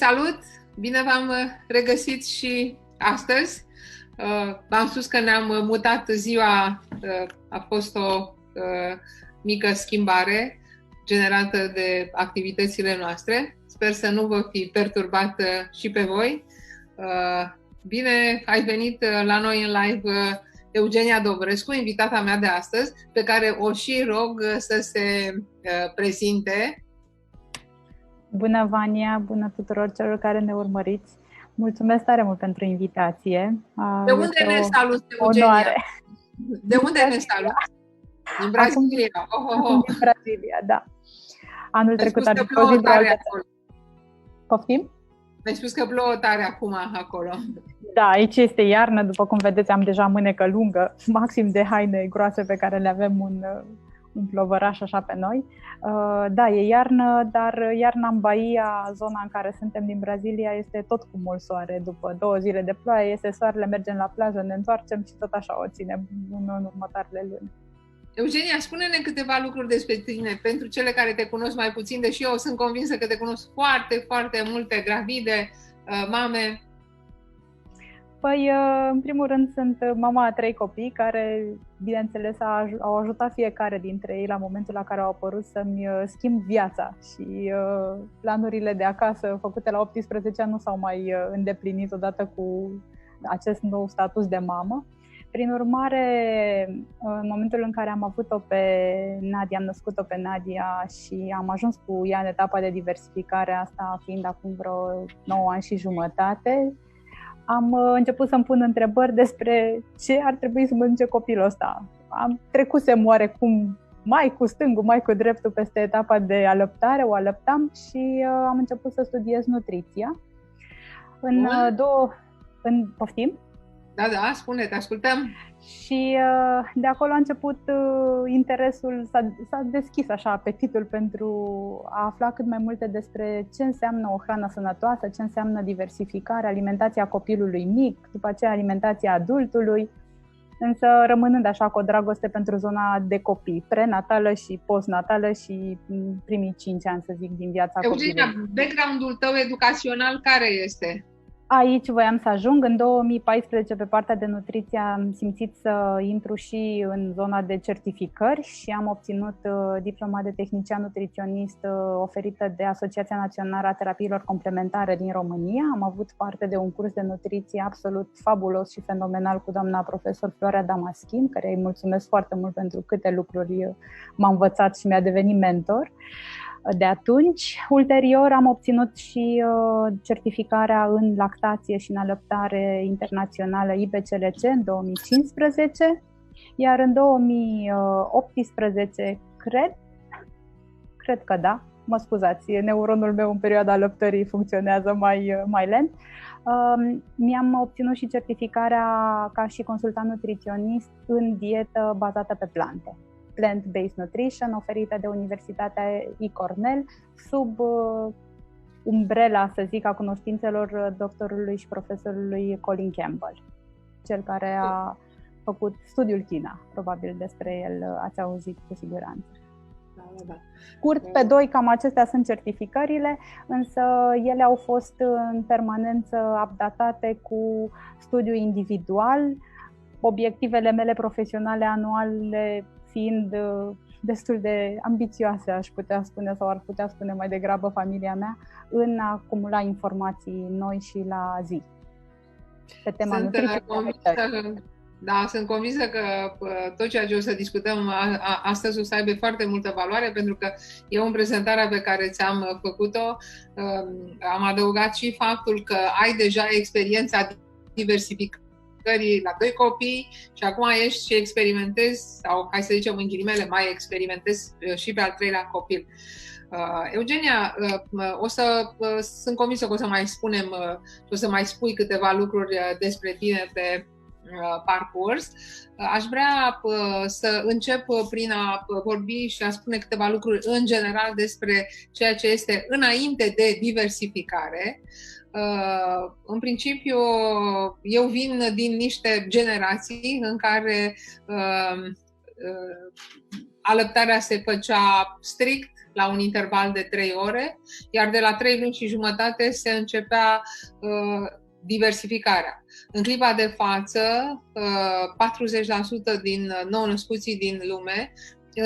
Salut! Bine v-am regăsit și astăzi. V-am spus că ne-am mutat ziua, a fost o mică schimbare generată de activitățile noastre. Sper să nu vă fi perturbat și pe voi. Bine ai venit la noi în live, Eugenia Dobrescu, invitata mea de astăzi, pe care o și rog să se prezinte. Bună, Vania! Bună tuturor celor care ne urmăriți! Mulțumesc tare mult pentru invitație. De unde ne salut, Eugenia? Onoare. De unde ne salut? Din Brazilia. Acum din Brazilia, da. Anul trecut am fost tare acolo. Poftim? Mi-ai spus că plouă tare acum acolo. Da, aici este iarnă, după cum vedeți am deja mânecă lungă, maxim de haine groase pe care le avem un plovăraș așa pe noi. Da, e iarnă, dar iarna în Bahia, zona în care suntem din Brazilia, este tot cu mult soare. După 2 zile de ploaie, iese soarele, mergem la plajă, ne întoarcem și tot așa o ținem în următoarele luni. Eugenia, spune-ne câteva lucruri despre tine, pentru cele care te cunosc mai puțin, deși eu sunt convinsă că te cunosc foarte, foarte multe gravide, mame. Păi, în primul rând, sunt mama a 3 copii care, bineînțeles, au ajutat fiecare dintre ei la momentul la care au apărut să-mi schimb viața și planurile de acasă făcute la 18 ani nu s-au mai îndeplinit odată cu acest nou status de mamă. Prin urmare, în momentul în care am avut-o pe Nadia, am născut-o pe Nadia și am ajuns cu ea în etapa de diversificare, asta fiind acum vreo 9 ani și jumătate, am început să-mi pun întrebări despre ce ar trebui să mănânce copilul ăsta. Am trecusem oarecum mai cu stângul, mai cu dreptul peste etapa de alăptare, o alăptam și am început să studiez nutriția. Poftim? Da, spune, te ascultăm. Și de acolo a început interesul, s-a deschis așa apetitul pentru a afla cât mai multe despre ce înseamnă o hrană sănătoasă, ce înseamnă diversificare, alimentația copilului mic, după aceea alimentația adultului, însă rămânând așa cu o dragoste pentru zona de copii, prenatală și postnatală și primii 5 ani, să zic, din viața copilului. Eugenia, background-ul tău educațional care este? Aici voiam să ajung. În 2014, pe partea de nutriție, am simțit să intru și în zona de certificări și am obținut diploma de tehnician nutriționist oferită de Asociația Națională a Terapiilor Complementare din România. Am avut parte de un curs de nutriție absolut fabulos și fenomenal cu doamna profesor Florea Damaschin, care îi mulțumesc foarte mult pentru câte lucruri m-a învățat și mi-a devenit mentor. De atunci, ulterior, am obținut și certificarea în lactație și în alăptare internațională IBCLC în 2015, iar în 2018, cred că da, mă scuzați, neuronul meu în perioada alăptării funcționează mai lent, mi-am obținut și certificarea ca și consultant nutriționist în dietă bazată pe plante. Plant-Based Nutrition, oferită de Universitatea E. Cornell, sub umbrela, să zic, a cunoștințelor doctorului și profesorului Colin Campbell, cel care a făcut studiul China. Probabil despre el ați auzit cu siguranță. Da. Scurt, pe 2, cam acestea sunt certificările, însă ele au fost în permanență updatate cu studiu individual, obiectivele mele profesionale anuale fiind destul de ambițioase, aș putea spune, sau ar putea spune mai degrabă familia mea, în a acumula informații noi și la zi pe tema nutriției. Sunt convinsă că tot ceea ce o să discutăm astăzi o să aibă foarte multă valoare, pentru că eu în prezentarea pe care ți-am făcut-o am adăugat și faptul că ai deja experiența diversificării la 2 copii și acum ești și experimentezi, sau hai să zicem în ghilimele, mai experimentezi și pe al 3-lea copil. Eugenia, sunt convinsă că o să mai spunem, o să mai spui câteva lucruri despre tine pe parcurs. Aș vrea să încep prin a vorbi și a spune câteva lucruri în general despre ceea ce este înainte de diversificare. În principiu, eu vin din niște generații în care alăptarea se făcea strict la un interval de 3 ore, iar de la 3 luni și jumătate se începea diversificarea. În clipa de față, 40% din nou-născuții din lume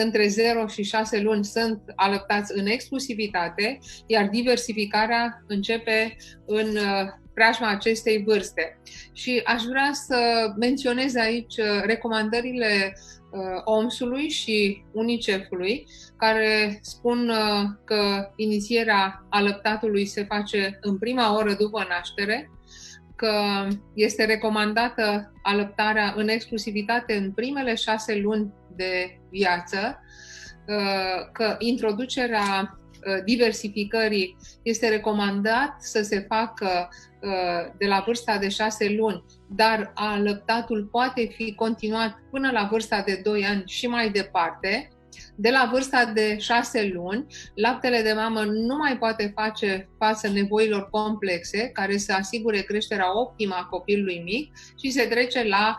între 0 și 6 luni sunt alăptați în exclusivitate, iar diversificarea începe în preajma acestei vârste. Și aș vrea să menționez aici recomandările OMS-ului și UNICEF-ului, care spun că inițierea alăptatului se face în prima oră după naștere, că este recomandată alăptarea în exclusivitate în primele 6 luni de viață, că introducerea diversificării este recomandat să se facă de la vârsta de 6 luni, dar alăptatul poate fi continuat până la vârsta de 2 ani și mai departe. De la vârsta de 6 luni, laptele de mamă nu mai poate face față nevoilor complexe care să asigure creșterea optimă a copilului mic și se trece la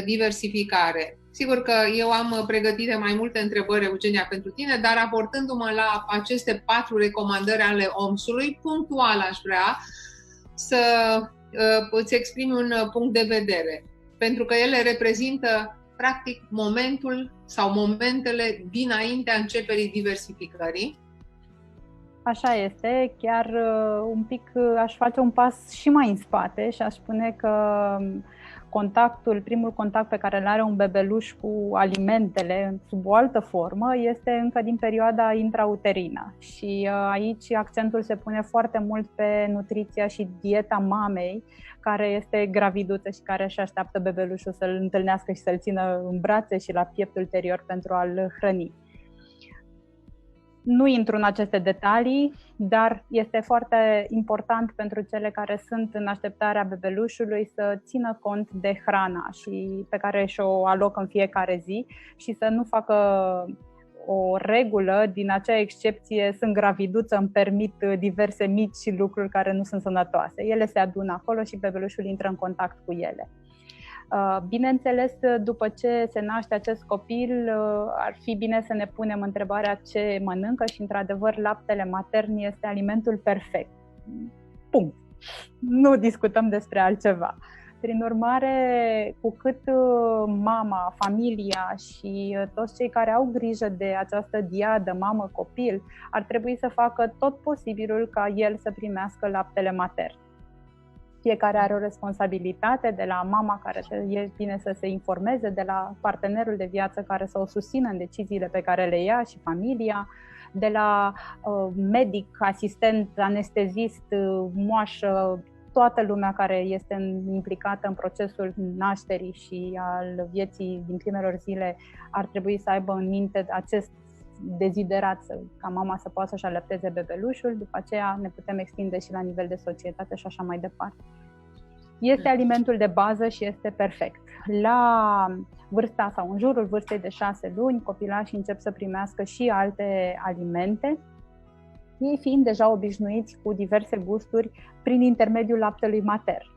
diversificare. Sigur că eu am pregătite mai multe întrebări, Eugenia, pentru tine, dar raportându-mă la aceste 4 recomandări ale OMS-ului, punctual aș vrea să îți exprimi un punct de vedere, pentru că ele reprezintă practic momentul sau momentele dinaintea începerii diversificării. Așa este, chiar un pic aș face un pas și mai în spate și aș spune că primul contact pe care îl are un bebeluș cu alimentele sub o altă formă este încă din perioada intrauterină și aici accentul se pune foarte mult pe nutriția și dieta mamei care este graviduță și care își așteaptă bebelușul să-l întâlnească și să-l țină în brațe și la piept ulterior pentru a-l hrăni. Nu intru în aceste detalii, dar este foarte important pentru cele care sunt în așteptarea bebelușului să țină cont de hrana pe care și-o alocă în fiecare zi și să nu facă o regulă din acea excepție, sunt graviduță, îmi permit diverse mici lucruri care nu sunt sănătoase. Ele se adună acolo și bebelușul intră în contact cu ele. Bineînțeles, după ce se naște acest copil, ar fi bine să ne punem întrebarea ce mănâncă și, într-adevăr, laptele matern este alimentul perfect. Punct. Nu discutăm despre altceva. Prin urmare, cu cât mama, familia și toți cei care au grijă de această diadă mamă-copil ar trebui să facă tot posibilul ca el să primească laptele matern. Fiecare are o responsabilitate, de la mama care e bine să se informeze, de la partenerul de viață care să o susțină în deciziile pe care le ia și familia, de la medic, asistent, anestezist, moașă, toată lumea care este implicată în procesul nașterii și al vieții din primelor zile ar trebui să aibă în minte acest deziderat ca mama să poată să-și alăpteze bebelușul, după aceea ne putem extinde și la nivel de societate și așa mai departe. Este alimentul de bază și este perfect. La vârsta sau în jurul vârstei de 6 luni, copilașii încep să primească și alte alimente, ei fiind deja obișnuiți cu diverse gusturi prin intermediul laptelui matern.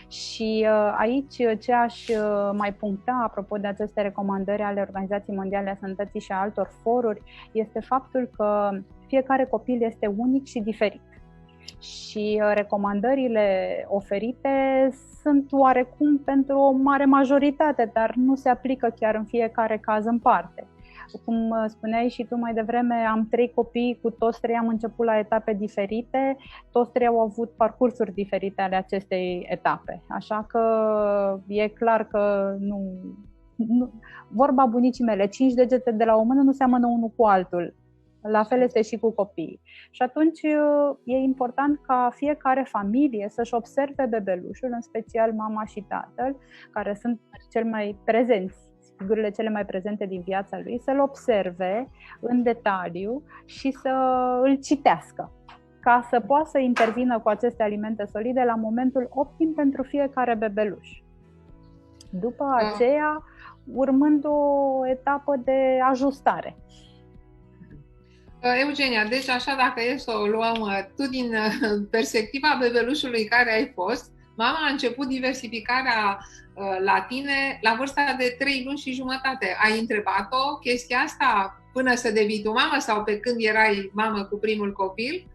Și aici ce aș mai puncta apropo de aceste recomandări ale Organizației Mondiale a Sănătății și a altor foruri este faptul că fiecare copil este unic și diferit. Și recomandările oferite sunt oarecum pentru o mare majoritate, dar nu se aplică chiar în fiecare caz în parte. Cum spuneai și tu mai devreme, am 3 copii, cu toți 3 am început la etape diferite, toți 3 au avut parcursuri diferite ale acestei etape. Așa că e clar că nu vorba bunicii mele, 5 degete de la o mână nu seamănă unul cu altul. La fel este și cu copiii. Și atunci e important ca fiecare familie să-și observe bebelușul, în special mama și tatăl, care sunt cel mai prezenți, figurile cele mai prezente din viața lui, să-l observe în detaliu și să îl citească, ca să poată să intervină cu aceste alimente solide la momentul optim pentru fiecare bebeluș. După aceea, urmând o etapă de ajustare. Eugenia, deci așa dacă e să o luăm tu din perspectiva bebelușului care ai fost, mama a început diversificarea la tine la vârsta de 3 luni și jumătate. Ai întrebat-o chestia asta? până să devii tu mamă sau pe când erai mamă cu primul copil?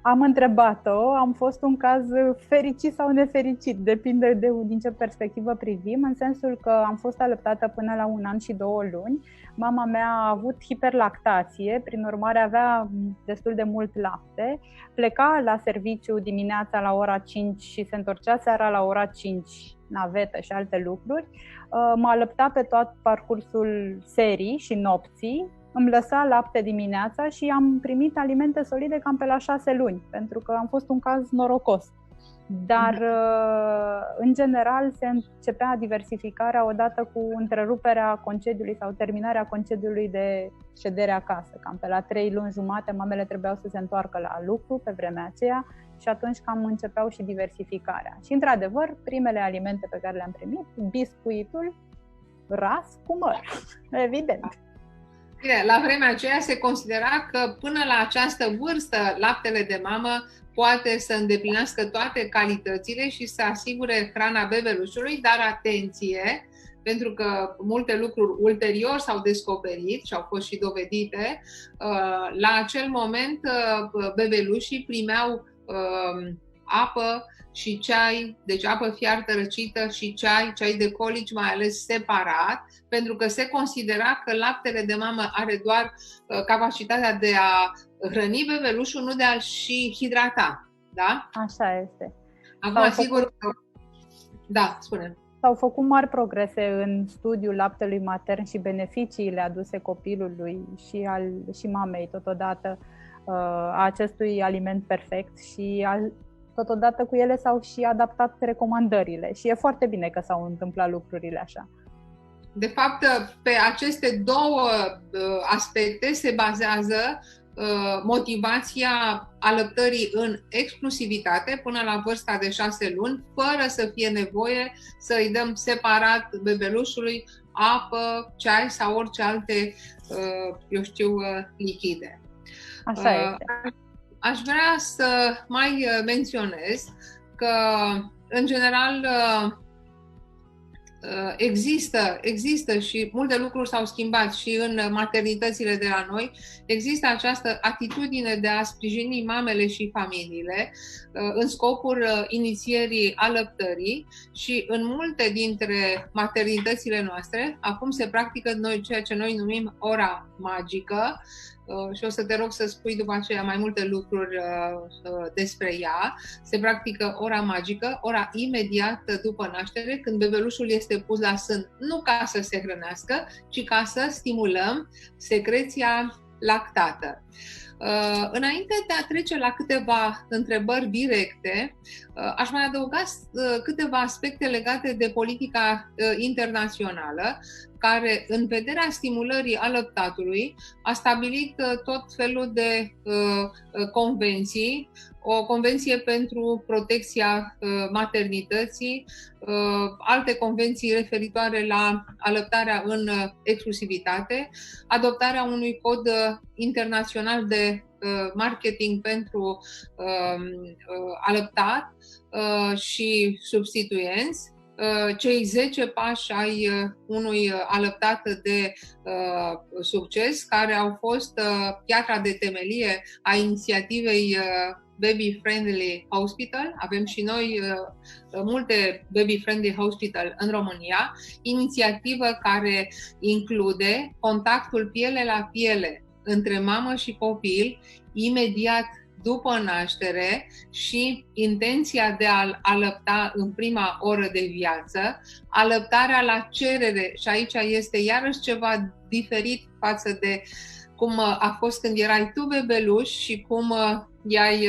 Am întrebat-o, am fost un caz fericit sau nefericit, depinde din ce perspectivă privim, în sensul că am fost alăptată până la 1 an și 2 luni. Mama mea a avut hiperlactație, prin urmare avea destul de mult lapte, pleca la serviciu dimineața la ora 5 și se întorcea seara la ora 5, navetă și alte lucruri. M-a alăptat pe tot parcursul serii și nopții, îmi lăsa lapte dimineața și am primit alimente solide cam pe la 6 luni, pentru că am fost un caz norocos. Dar, în general, se începea diversificarea odată cu întreruperea concediului sau terminarea concediului de ședere acasă. Cam pe la 3 luni jumate, mamele trebuiau să se întoarcă la lucru pe vremea aceea și atunci cam începeau și diversificarea. Și, într-adevăr, primele alimente pe care le-am primit, biscuitul ras cu măr, evident. Bine, la vremea aceea se considera că până la această vârstă laptele de mamă poate să îndeplinească toate calitățile și să asigure hrana bebelușului, dar atenție, pentru că multe lucruri ulterior s-au descoperit și au fost și dovedite. La acel moment bebelușii primeau apă și ceai, deci apă fiartă răcită și ceai de colici mai ales separat, pentru că se considera că laptele de mamă are doar capacitatea de a hrăni bebelușul, nu de a-l și hidrata. Da? Așa este. Acum, sigur că... Da, spune. S-au făcut mari progrese în studiul laptelui matern și beneficiile aduse copilului și mamei totodată a acestui aliment perfect și totodată cu ele s-au și adaptat recomandările și e foarte bine că s-au întâmplat lucrurile așa. De fapt, pe aceste două aspecte se bazează motivația alăptării în exclusivitate până la vârsta de 6 luni, fără să fie nevoie să îi dăm separat bebelușului apă, ceai sau orice alte, lichide. Așa este. Aș vrea să mai menționez că, în general, există și multe lucruri s-au schimbat și în maternitățile de la noi. Există această atitudine de a sprijini mamele și familiile în scopul inițierii alăptării și în multe dintre maternitățile noastre acum se practică ceea ce noi numim ora magică. Și o să te rog să spui după aceea mai multe lucruri despre ea. Se practică ora magică, ora imediat după naștere, când bebelușul este pus la sân, nu ca să se hrănească, ci ca să stimulăm secreția lactată. Înainte de a trece la câteva întrebări directe, aș mai adăuga câteva aspecte legate de politica internațională, care, în vederea stimulării alăptatului, a stabilit tot felul de convenții, o convenție pentru protecția maternității, alte convenții referitoare la alăptarea în exclusivitate, adoptarea unui cod internațional de marketing pentru alăptat și substituenți, cei 10 pași ai unui alăptat de succes, care au fost piatra de temelie a inițiativei Baby Friendly Hospital. Avem și noi multe Baby Friendly Hospital în România, inițiativă care include contactul piele la piele între mamă și copil imediat după naștere și intenția de a alăpta în prima oră de viață, alăptarea la cerere, și aici este iarăși ceva diferit față de cum a fost când erai tu bebeluș și cum i-ai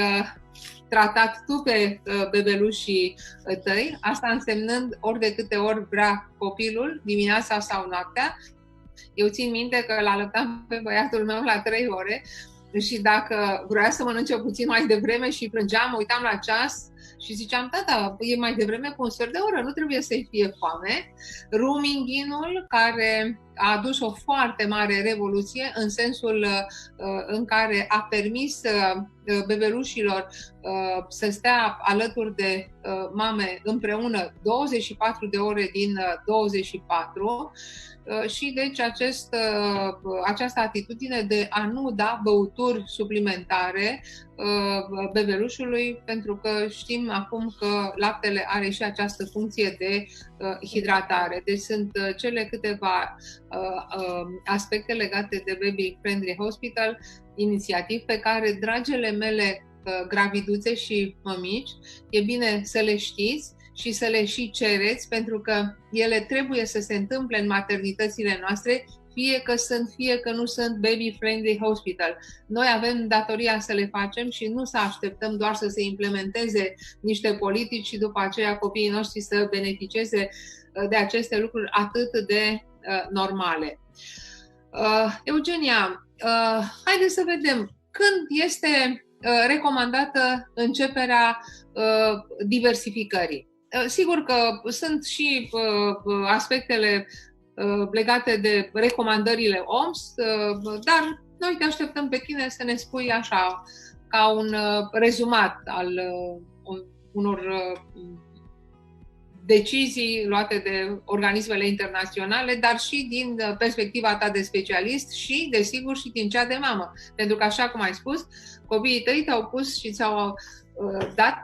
tratat tu pe bebelușii tăi, asta însemnând ori de câte ori vrea copilul, dimineața sau noaptea. Eu țin minte că l-alăptam pe băiatul meu la 3 ore și dacă vrea să mănânce puțin mai devreme și plângeam, mă uitam la ceas, Și ziceam, tata, e mai devreme cu un sfert de oră, nu trebuie să-i fie foame. Rooming-in-ul, care a adus o foarte mare revoluție în sensul în care a permis bebelușilor să stea alături de mame împreună 24 de ore din 24 și deci această atitudine de a nu da băuturi suplimentare bebelușului, pentru că știm acum că laptele are și această funcție de hidratare. Deci sunt cele câteva aspecte legate de Baby Friendly Hospital, inițiativ pe care, dragele mele graviduțe și mămici, e bine să le știți și să le și cereți, pentru că ele trebuie să se întâmple în maternitățile noastre, fie că sunt, fie că nu sunt Baby Friendly Hospital. Noi avem datoria să le facem și nu să așteptăm doar să se implementeze niște politici și după aceea copiii noștri să beneficieze de aceste lucruri atât de normale. Eugenia, haideți să vedem când este recomandată începerea diversificării. Sigur că sunt și aspectele legate de recomandările OMS, dar noi te așteptăm pe tine să ne spui așa, ca un rezumat al unor decizii luate de organismele internaționale, dar și din perspectiva ta de specialist și, desigur, și din cea de mamă. Pentru că, așa cum ai spus, copiii tăi te-au pus și ți-au dat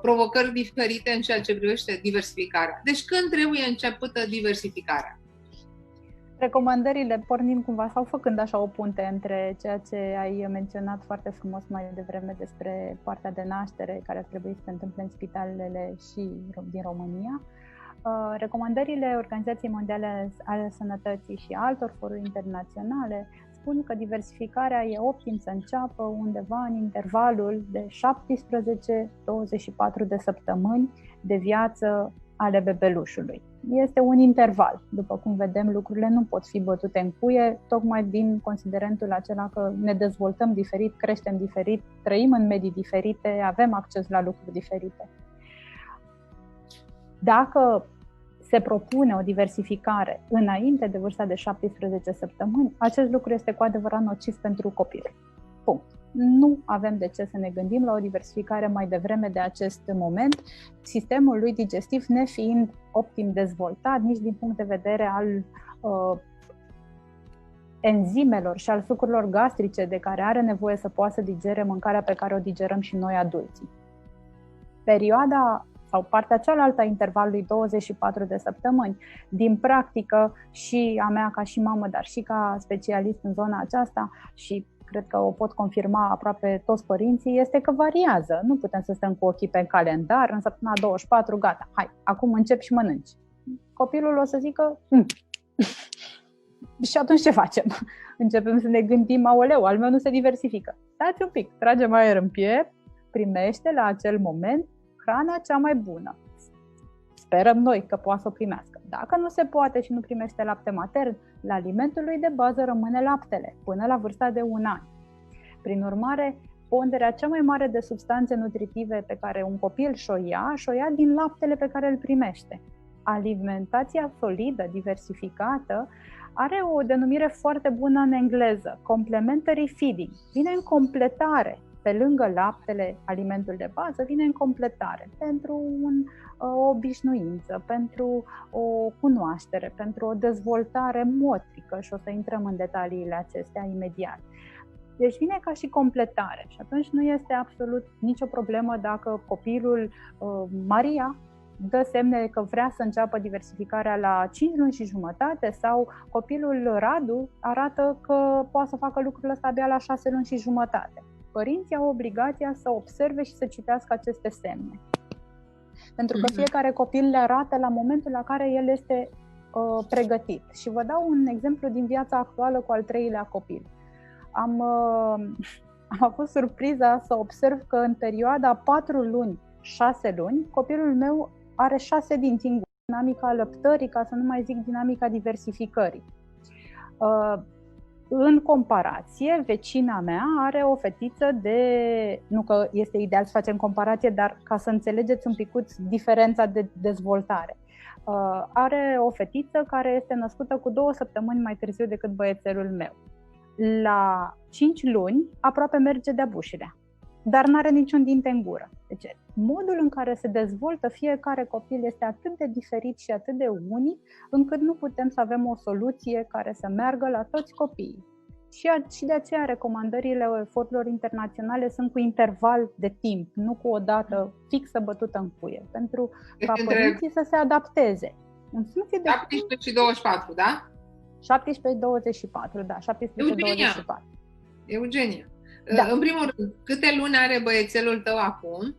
provocări diferite în ceea ce privește diversificarea. Deci când trebuie începută diversificarea? Recomandările, pornind cumva sau făcând așa o punte între ceea ce ai menționat foarte frumos mai devreme despre partea de naștere care ar trebui să se întâmple în spitalele și din România, recomandările Organizației Mondiale ale Sănătății și altor foruri internaționale spun că diversificarea e optim să înceapă undeva în intervalul de 17-24 de săptămâni de viață ale bebelușului. Este un interval. După cum vedem, lucrurile nu pot fi bătute în cuie, tocmai din considerentul acela că ne dezvoltăm diferit, creștem diferit, trăim în medii diferite, avem acces la lucruri diferite. Dacă se propune o diversificare înainte de vârsta de 17 săptămâni, acest lucru este cu adevărat nociv pentru copil. Punct. Nu avem de ce să ne gândim la o diversificare mai devreme de acest moment, sistemul lui digestiv nefiind optim dezvoltat, nici din punct de vedere al enzimelor și al sucurilor gastrice de care are nevoie să poată să digere mâncarea pe care o digerăm și noi adulții. Perioada sau partea cealaltă a intervalului 24 de săptămâni, din practică și a mea ca și mamă, dar și ca specialist în zona aceasta și cred că o pot confirma aproape toți părinții, este că variază. Nu putem să stăm cu ochii pe calendar, în săptămâna 24, gata, hai, acum încep și mănânci. Copilul o să zică, și atunci ce facem? Începem să ne gândim, aoleu, al meu nu se diversifică. Stați un pic, tragem aer în piept, primește la acel moment hrana cea mai bună. Sperăm noi că poate să o primească. Dacă nu se poate și nu primește lapte matern, la alimentul lui de bază rămâne laptele, până la vârsta de 1 an. Prin urmare, ponderea cea mai mare de substanțe nutritive pe care un copil și-o ia din laptele pe care îl primește. Alimentația solidă, diversificată, are o denumire foarte bună în engleză, complementary feeding. Vine în completare. Pe lângă laptele, alimentul de bază, vine în completare pentru o obișnuință, pentru o cunoaștere, pentru o dezvoltare motrică și o să intrăm în detaliile acestea imediat. Deci vine ca și completare și atunci nu este absolut nicio problemă dacă copilul Maria dă semne că vrea să înceapă diversificarea la 5 luni și jumătate sau copilul Radu arată că poate să facă lucrul ăsta abia la 6 luni și jumătate. Părinții au obligația să observe și să citească aceste semne. Pentru că fiecare copil le arată la momentul la care el este pregătit. Și vă dau un exemplu din viața actuală cu al 3-lea copil. Am avut surpriza să observ că în perioada 4 luni, 6 luni, copilul meu are 6 dinți în gură. Dinamica alăptării, ca să nu mai zic dinamica diversificării. În comparație, vecina mea are o fetiță nu că este ideal să facem comparație, dar ca să înțelegeți un picuț diferența de dezvoltare. Are o fetiță care este născută cu 2 săptămâni mai târziu decât băiețelul meu. La 5 luni aproape merge de-a bușirea, dar nu are niciun dinte în gură. Deci, modul în care se dezvoltă fiecare copil este atât de diferit și atât de unic, încât nu putem să avem o soluție care să meargă la toți copiii. Și de aceea recomandările eforturilor internaționale sunt cu interval de timp, nu cu o dată fixă bătută în cuie, pentru ca părinții să se adapteze. În funcție de 17 și 24, da? 17-24, da, 17-24. Eugenia, da. În primul rând, câte luni are băiețelul tău acum?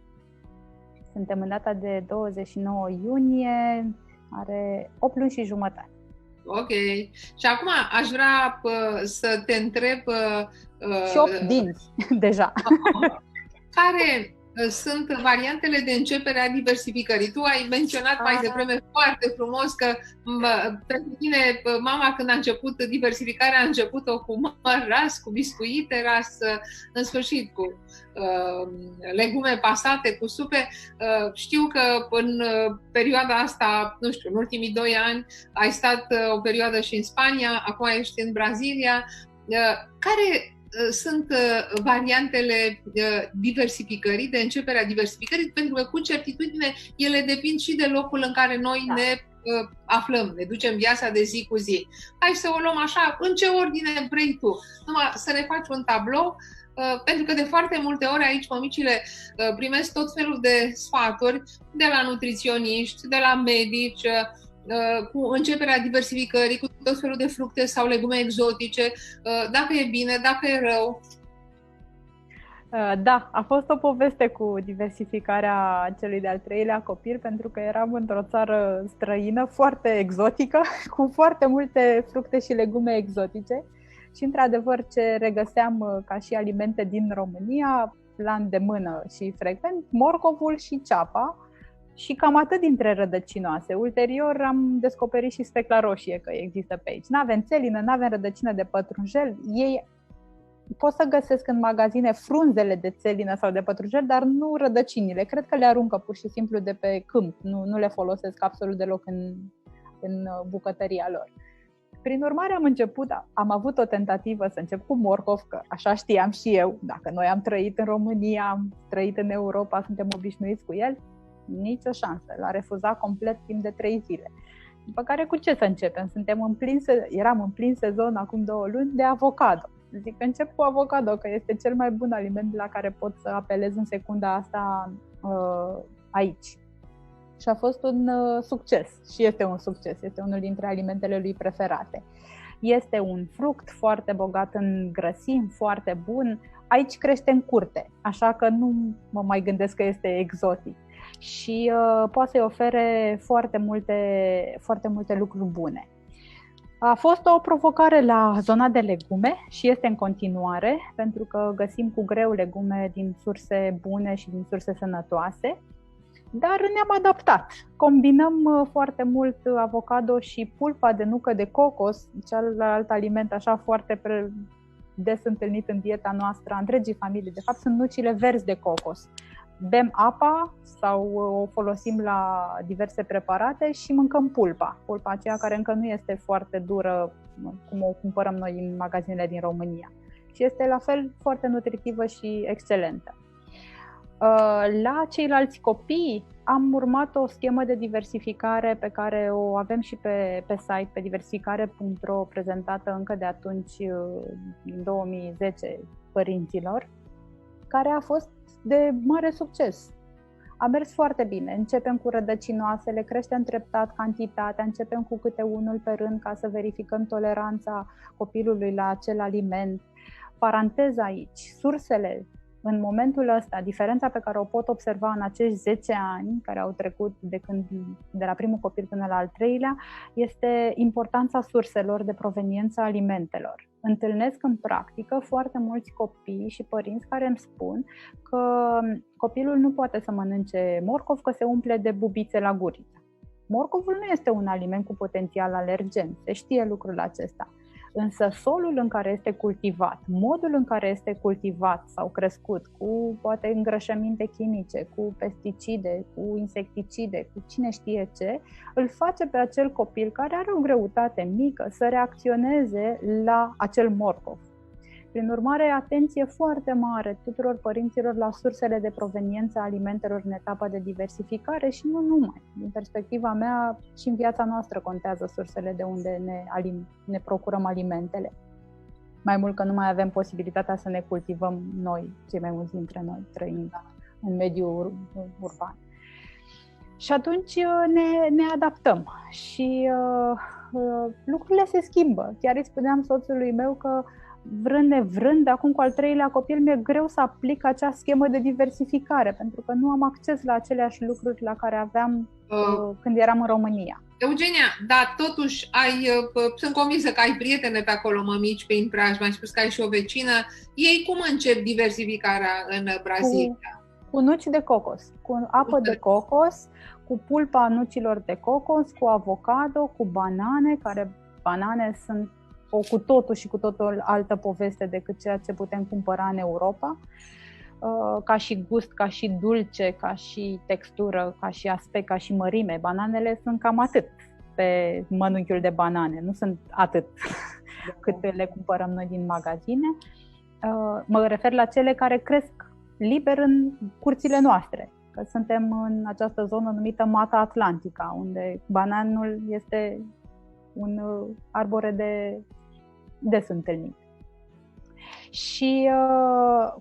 Suntem în data de 29 iunie, are 8 luni și jumătate. Ok. Și acum aș vrea să te întreb... și 8 dinți, deja. Care sunt variantele de începere a diversificării? Tu ai menționat mai devreme foarte frumos că pentru tine mama, când a început diversificarea, a început-o cu măr ras, cu biscuite ras, în sfârșit cu legume pasate, cu supe. Știu că în perioada asta, nu știu, în ultimii 2 ani ai stat o perioadă și în Spania, acum ești în Brazilia. Care sunt variantele diversificării, de începerea diversificării, pentru că cu certitudine ele depind și de locul în care noi ne aflăm, ne ducem viața de zi cu zi. Hai să o luăm așa, în ce ordine vrei tu, numai să ne faci un tablou, pentru că de foarte multe ori aici mămicile primesc tot felul de sfaturi de la nutriționiști, de la medici, cu începerea diversificării, cu tot felul de fructe sau legume exotice, dacă e bine, dacă e rău. Da, a fost o poveste cu diversificarea celui de-al 3-lea copil, pentru că eram într-o țară străină, foarte exotică, cu foarte multe fructe și legume exotice și, într-adevăr, ce regăseam ca și alimente din România, la îndemână și frecvent, morcovul și ceapa, și cam atât dintre rădăcinoase. Ulterior am descoperit și specla roșie că există pe aici. N-avem țelină, n-avem rădăcină de pătrunjel. Ei pot să găsesc în magazine frunzele de țelină sau de pătrunjel, dar nu rădăcinile. Cred că le aruncă pur și simplu de pe câmp. Nu le folosesc absolut deloc în bucătăria lor. Prin urmare am avut o tentativă să încep cu morcov, că așa știam și eu. Dacă noi am trăit în România, am trăit în Europa, suntem obișnuiți cu el, nicio șansă. L-a refuzat complet timp de 3 zile. După care cu ce să începem? Eram în plin sezon acum 2 luni de avocado. Zic că încep cu avocado, că este cel mai bun aliment la care pot să apelez în secunda asta aici. Și a fost un succes și este un succes. Este unul dintre alimentele lui preferate. Este un fruct foarte bogat în grăsimi, foarte bun. Aici crește în curte, așa că nu mă mai gândesc că este exotic. Și poate să-i ofere foarte multe lucruri bune. A fost o provocare la zona de legume și este în continuare, pentru că găsim cu greu legume din surse bune și din surse sănătoase, dar ne-am adaptat. Combinăm foarte mult avocado și pulpa de nucă de cocos, celălalt aliment așa foarte des întâlnit în dieta noastră a întregii familii. De fapt, sunt nucile verzi de cocos. Bem apa sau o folosim la diverse preparate și mâncăm pulpa aceea care încă nu este foarte dură cum o cumpărăm noi în magazinele din România și este la fel foarte nutritivă și excelentă. La ceilalți copii am urmat o schemă de diversificare pe care o avem și pe site, pe diversificare.ro, prezentată încă de atunci, în 2010, părinților, care a fost de mare succes. A mers foarte bine. Începem cu rădăcinoasele, creștem treptat cantitatea, începem cu câte unul pe rând ca să verificăm toleranța copilului la acel aliment. Paranteza aici, sursele, în momentul ăsta, diferența pe care o pot observa în acești 10 ani care au trecut de la primul copil până la al 3-lea, este importanța surselor de proveniență a alimentelor. Întâlnesc în practică foarte mulți copii și părinți care îmi spun că copilul nu poate să mănânce morcov că se umple de bubițe la guriță. Morcovul nu este un aliment cu potențial alergen, se știe lucrul acesta. Însă solul în care este cultivat, modul în care este cultivat sau crescut, cu poate îngrășăminte chimice, cu pesticide, cu insecticide, cu cine știe ce, îl face pe acel copil care are o greutate mică să reacționeze la acel morcov. Prin urmare, atenție foarte mare tuturor părinților la sursele de proveniență a alimentelor în etapa de diversificare și nu numai. Din perspectiva mea, și în viața noastră contează sursele de unde ne procurăm alimentele. Mai mult că nu mai avem posibilitatea să ne cultivăm noi, cei mai mulți dintre noi, trăind în mediul urban. Și atunci ne adaptăm și lucrurile se schimbă. Chiar îi spuneam soțului meu că vrând nevrând, acum cu al treilea copil mi-e greu să aplic acea schemă de diversificare, pentru că nu am acces la aceleași lucruri la care aveam când eram în România. Eugenia, dar totuși sunt convinsă că ai prietene pe acolo, mămici, prin preaj, mi-ai spus că ai și o vecină. Ei cum încep diversificarea în Brazilia? Cu nuci de cocos, cu apă de cocos, cu pulpa nucilor de cocos, cu avocado, cu banane, care banane sunt o cu totul și cu totul altă poveste decât ceea ce putem cumpăra în Europa. Ca și gust, ca și dulce, ca și textură, ca și aspect, ca și mărime. Bananele sunt cam atât pe mănunchiul de banane, nu sunt atât cât le cumpărăm noi din magazine. Mă refer la cele care cresc liber în curțile noastre, că suntem în această zonă numită Mata Atlantica, unde bananul este un arbore de des întâlnit. Și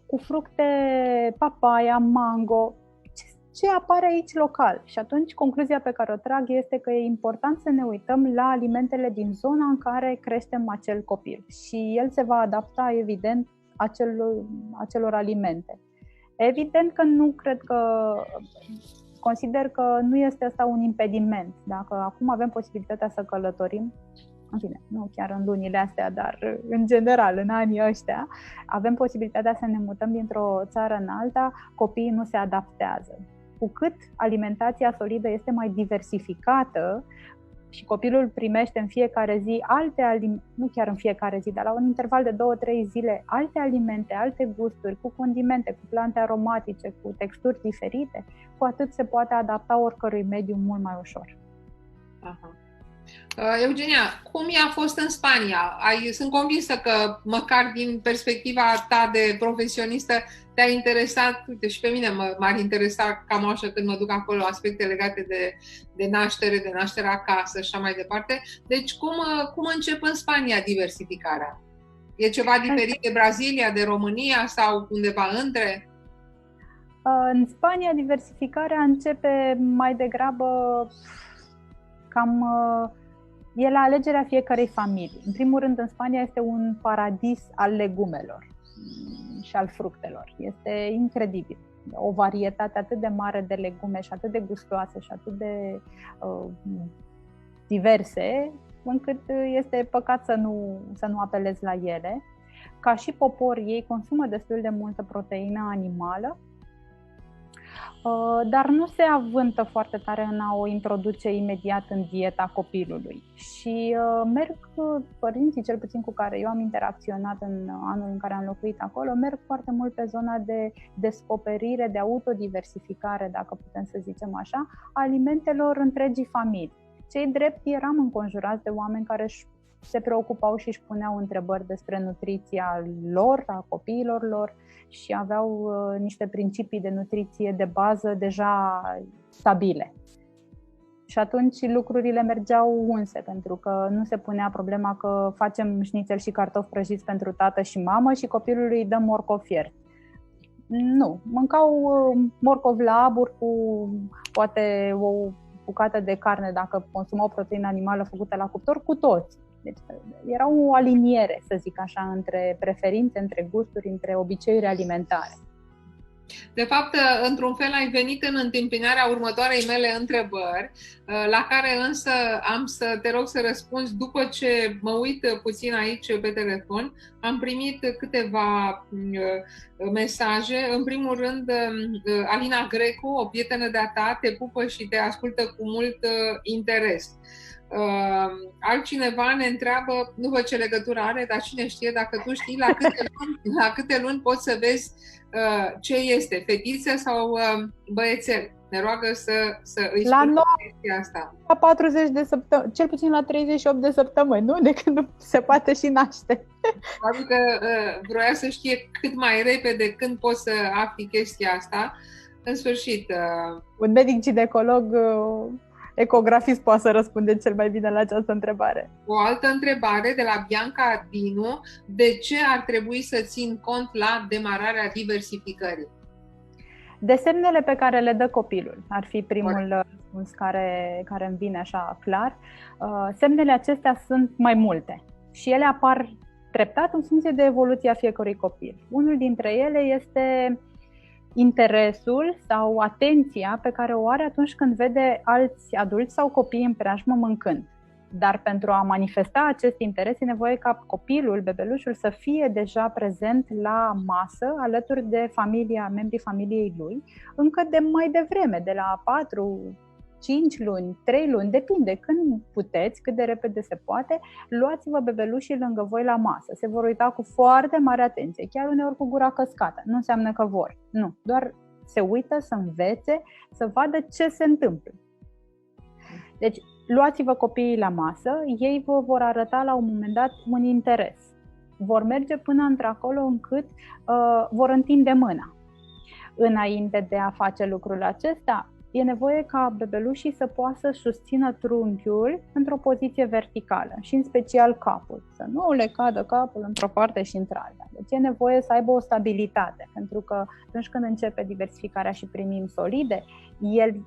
cu fructe, papaya, mango, ce apare aici local. Și atunci concluzia pe care o trag este că e important să ne uităm la alimentele din zona în care creștem acel copil și el se va adapta evident acelor alimente. Evident că nu cred că consider că nu este asta un impediment. Dacă acum avem posibilitatea să călătorim, în fine, nu chiar în lunile astea, dar în general, în anii ăștia, avem posibilitatea să ne mutăm dintr-o țară în alta, copiii nu se adaptează. Cu cât alimentația solidă este mai diversificată și copilul primește în fiecare zi alte alimente, nu chiar în fiecare zi, dar la un interval de 2-3 zile, alte alimente, alte gusturi, cu condimente, cu plante aromatice, cu texturi diferite, cu atât se poate adapta oricărui mediu mult mai ușor. Aha. Eugenia, cum i-a fost în Spania? Sunt convinsă că, măcar din perspectiva ta de profesionistă, te-a interesat, uite, și pe mine m-ar interesa cam așa când mă duc acolo, aspecte legate de naștere, de naștere acasă și așa mai departe. Deci, cum încep în Spania diversificarea? E ceva diferit de Brazilia, de România sau undeva între? În Spania, diversificarea începe mai degrabă cam e la alegerea fiecărei familii. În primul rând, în Spania este un paradis al legumelor și al fructelor. Este incredibil. O varietate atât de mare de legume și atât de gustoase și atât de diverse, încât este păcat să nu apelezi la ele. Ca și popor, ei consumă destul de multă proteină animală, dar nu se avântă foarte tare în a o introduce imediat în dieta copilului. Și părinții, cel puțin cu care eu am interacționat în anul în care am locuit acolo, merg foarte mult pe zona de descoperire, de autodiversificare, dacă putem să zicem așa, a alimentelor întregii familii. Cei drept eram înconjurați de oameni care se preocupau și își puneau întrebări despre nutriția lor, a copiilor lor, și aveau niște principii de nutriție de bază deja stabile. Și atunci lucrurile mergeau unse, pentru că nu se punea problema că facem șnițel și cartofi prăjiți pentru tată și mamă și copilului îi dăm morcov fiert. Nu, mâncau morcov la abur cu poate o bucată de carne, dacă consumau proteină animală făcută la cuptor, cu toți. Deci era o aliniere, să zic așa, între preferințe, între gusturi, între obiceiuri alimentare. De fapt, într-un fel ai venit în întâmpinarea următoarei mele întrebări, la care însă am să te rog să răspunzi după ce mă uit puțin aici pe telefon. Am primit câteva mesaje. În primul rând, Alina Grecu, o prietenă de-a ta, te pupă și te ascultă cu mult interes. Altcineva ne întreabă, nu văd ce legătură are, dar cine știe, dacă tu știi la câte luni poți să vezi ce este, fetiță sau băiețel. Ne roagă să îi spun chestia asta. La 40 de săptămâni, cel puțin la 38 de săptămâni, nu? De când se poate și naște. Adică vroia să știe cât mai repede când poți să afli chestia asta. În sfârșit. Un medic ginecolog, ecografist poate să răspunde cel mai bine la această întrebare. O altă întrebare de la Bianca Dinu. De ce ar trebui să țin cont la demararea diversificării? De semnele pe care le dă copilul, ar fi primul răspuns care îmi vine așa clar. Semnele acestea sunt mai multe și ele apar treptat în funcție de evoluția fiecărui copil. Unul dintre ele este interesul sau atenția pe care o are atunci când vede alți adulți sau copii în preajmă mâncând. Dar pentru a manifesta acest interes e nevoie ca copilul, bebelușul, să fie deja prezent la masă alături de membrii familiei lui, încă de mai devreme, de la 4, 5 luni, 3 luni, depinde când puteți, cât de repede se poate, luați-vă bebelușii lângă voi la masă. Se vor uita cu foarte mare atenție, chiar uneori cu gura căscată. Nu înseamnă că vor, nu, doar se uită să învețe, să vadă ce se întâmplă. Deci, luați-vă copiii la masă, ei vă vor arăta la un moment dat un interes. Vor merge până într-acolo încât vor întinde mâna. Înainte de a face lucrul acesta, e nevoie ca bebelușii să poată să susțină trunchiul într-o poziție verticală și în special capul. Să nu le cadă capul într-o parte și într-alta. Deci e nevoie să aibă o stabilitate, pentru că atunci când începe diversificarea și primim solide,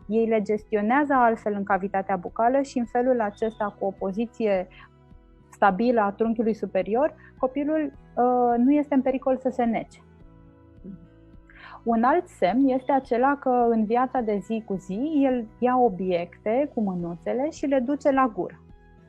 ei le gestionează altfel în cavitatea bucală și în felul acesta, cu o poziție stabilă a trunchiului superior, copilul nu este în pericol să se nece. Un alt semn este acela că în viața de zi cu zi el ia obiecte cu mânuțele și le duce la gură.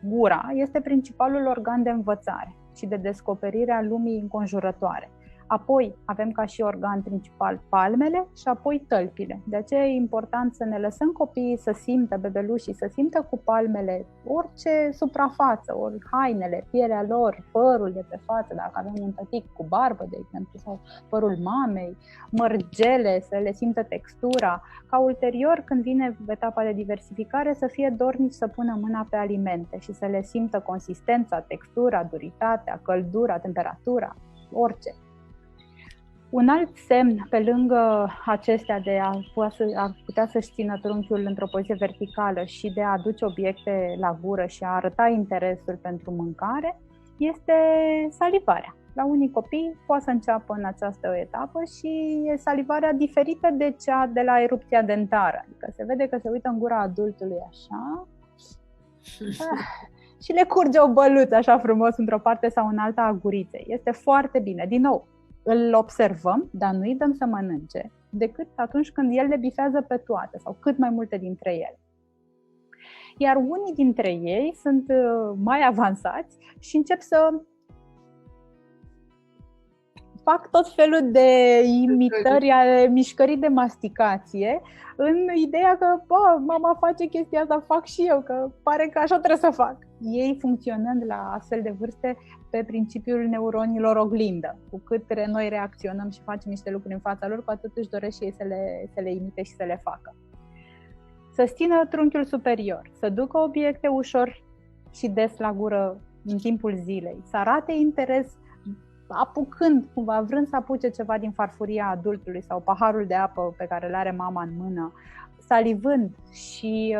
Gura este principalul organ de învățare și de descoperire a lumii înconjurătoare. Apoi avem ca și organ principal palmele și apoi tălpile. De aceea e important să ne lăsăm copiii să simtă, bebelușii, să simtă cu palmele orice suprafață, ori hainele, pielea lor, părul de pe față, dacă avem un tătic cu barbă, de exemplu, sau părul mamei, mărgele, să le simtă textura, ca ulterior, când vine etapa de diversificare, să fie dornici să pună mâna pe alimente și să le simtă consistența, textura, duritatea, căldura, temperatura, orice. Un alt semn, pe lângă acestea de a putea să-și țină trunchiul într-o poziție verticală și de a aduce obiecte la gură și a arăta interesul pentru mâncare, este salivarea. La unii copii poate să înceapă în această etapă și e salivarea diferită de cea de la erupția dentară. Adică se vede că se uită în gura adultului așa și le curge o băluță așa frumos într-o parte sau în alta a guriței. Este foarte bine. Din nou, îl observăm, dar nu îi dăm să mănânce, decât atunci când el le bifează pe toate sau cât mai multe dintre ele. Iar unii dintre ei sunt mai avansați și încep să fac tot felul de imitări ale mișcării de masticație în ideea că, mama face chestia asta, fac și eu, că pare că așa trebuie să fac. Ei funcționând la astfel de vârste pe principiul neuronilor oglindă. Cu cât noi reacționăm și facem niște lucruri în fața lor, cu atât își doresc și ei să le imite și să le facă. Să țină trunchiul superior, să ducă obiecte ușor și des la gură în timpul zilei, să arate interes apucând, cumva, vrând să apuce ceva din farfuria adultului sau paharul de apă pe care îl are mama în mână, salivând și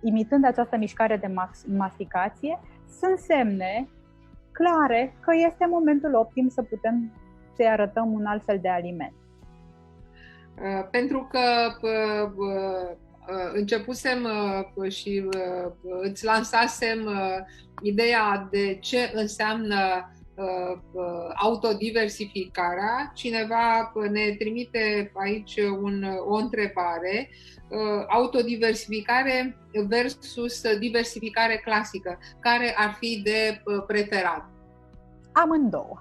imitând această mișcare de masticație, sunt semne clare că este momentul optim să putem să-i arătăm un alt fel de aliment. Pentru că începusem și îți lansasem ideea de ce înseamnă autodiversificarea. Cineva ne trimite aici o întrebare: autodiversificare versus diversificare clasică, care ar fi de preferat? Amândouă.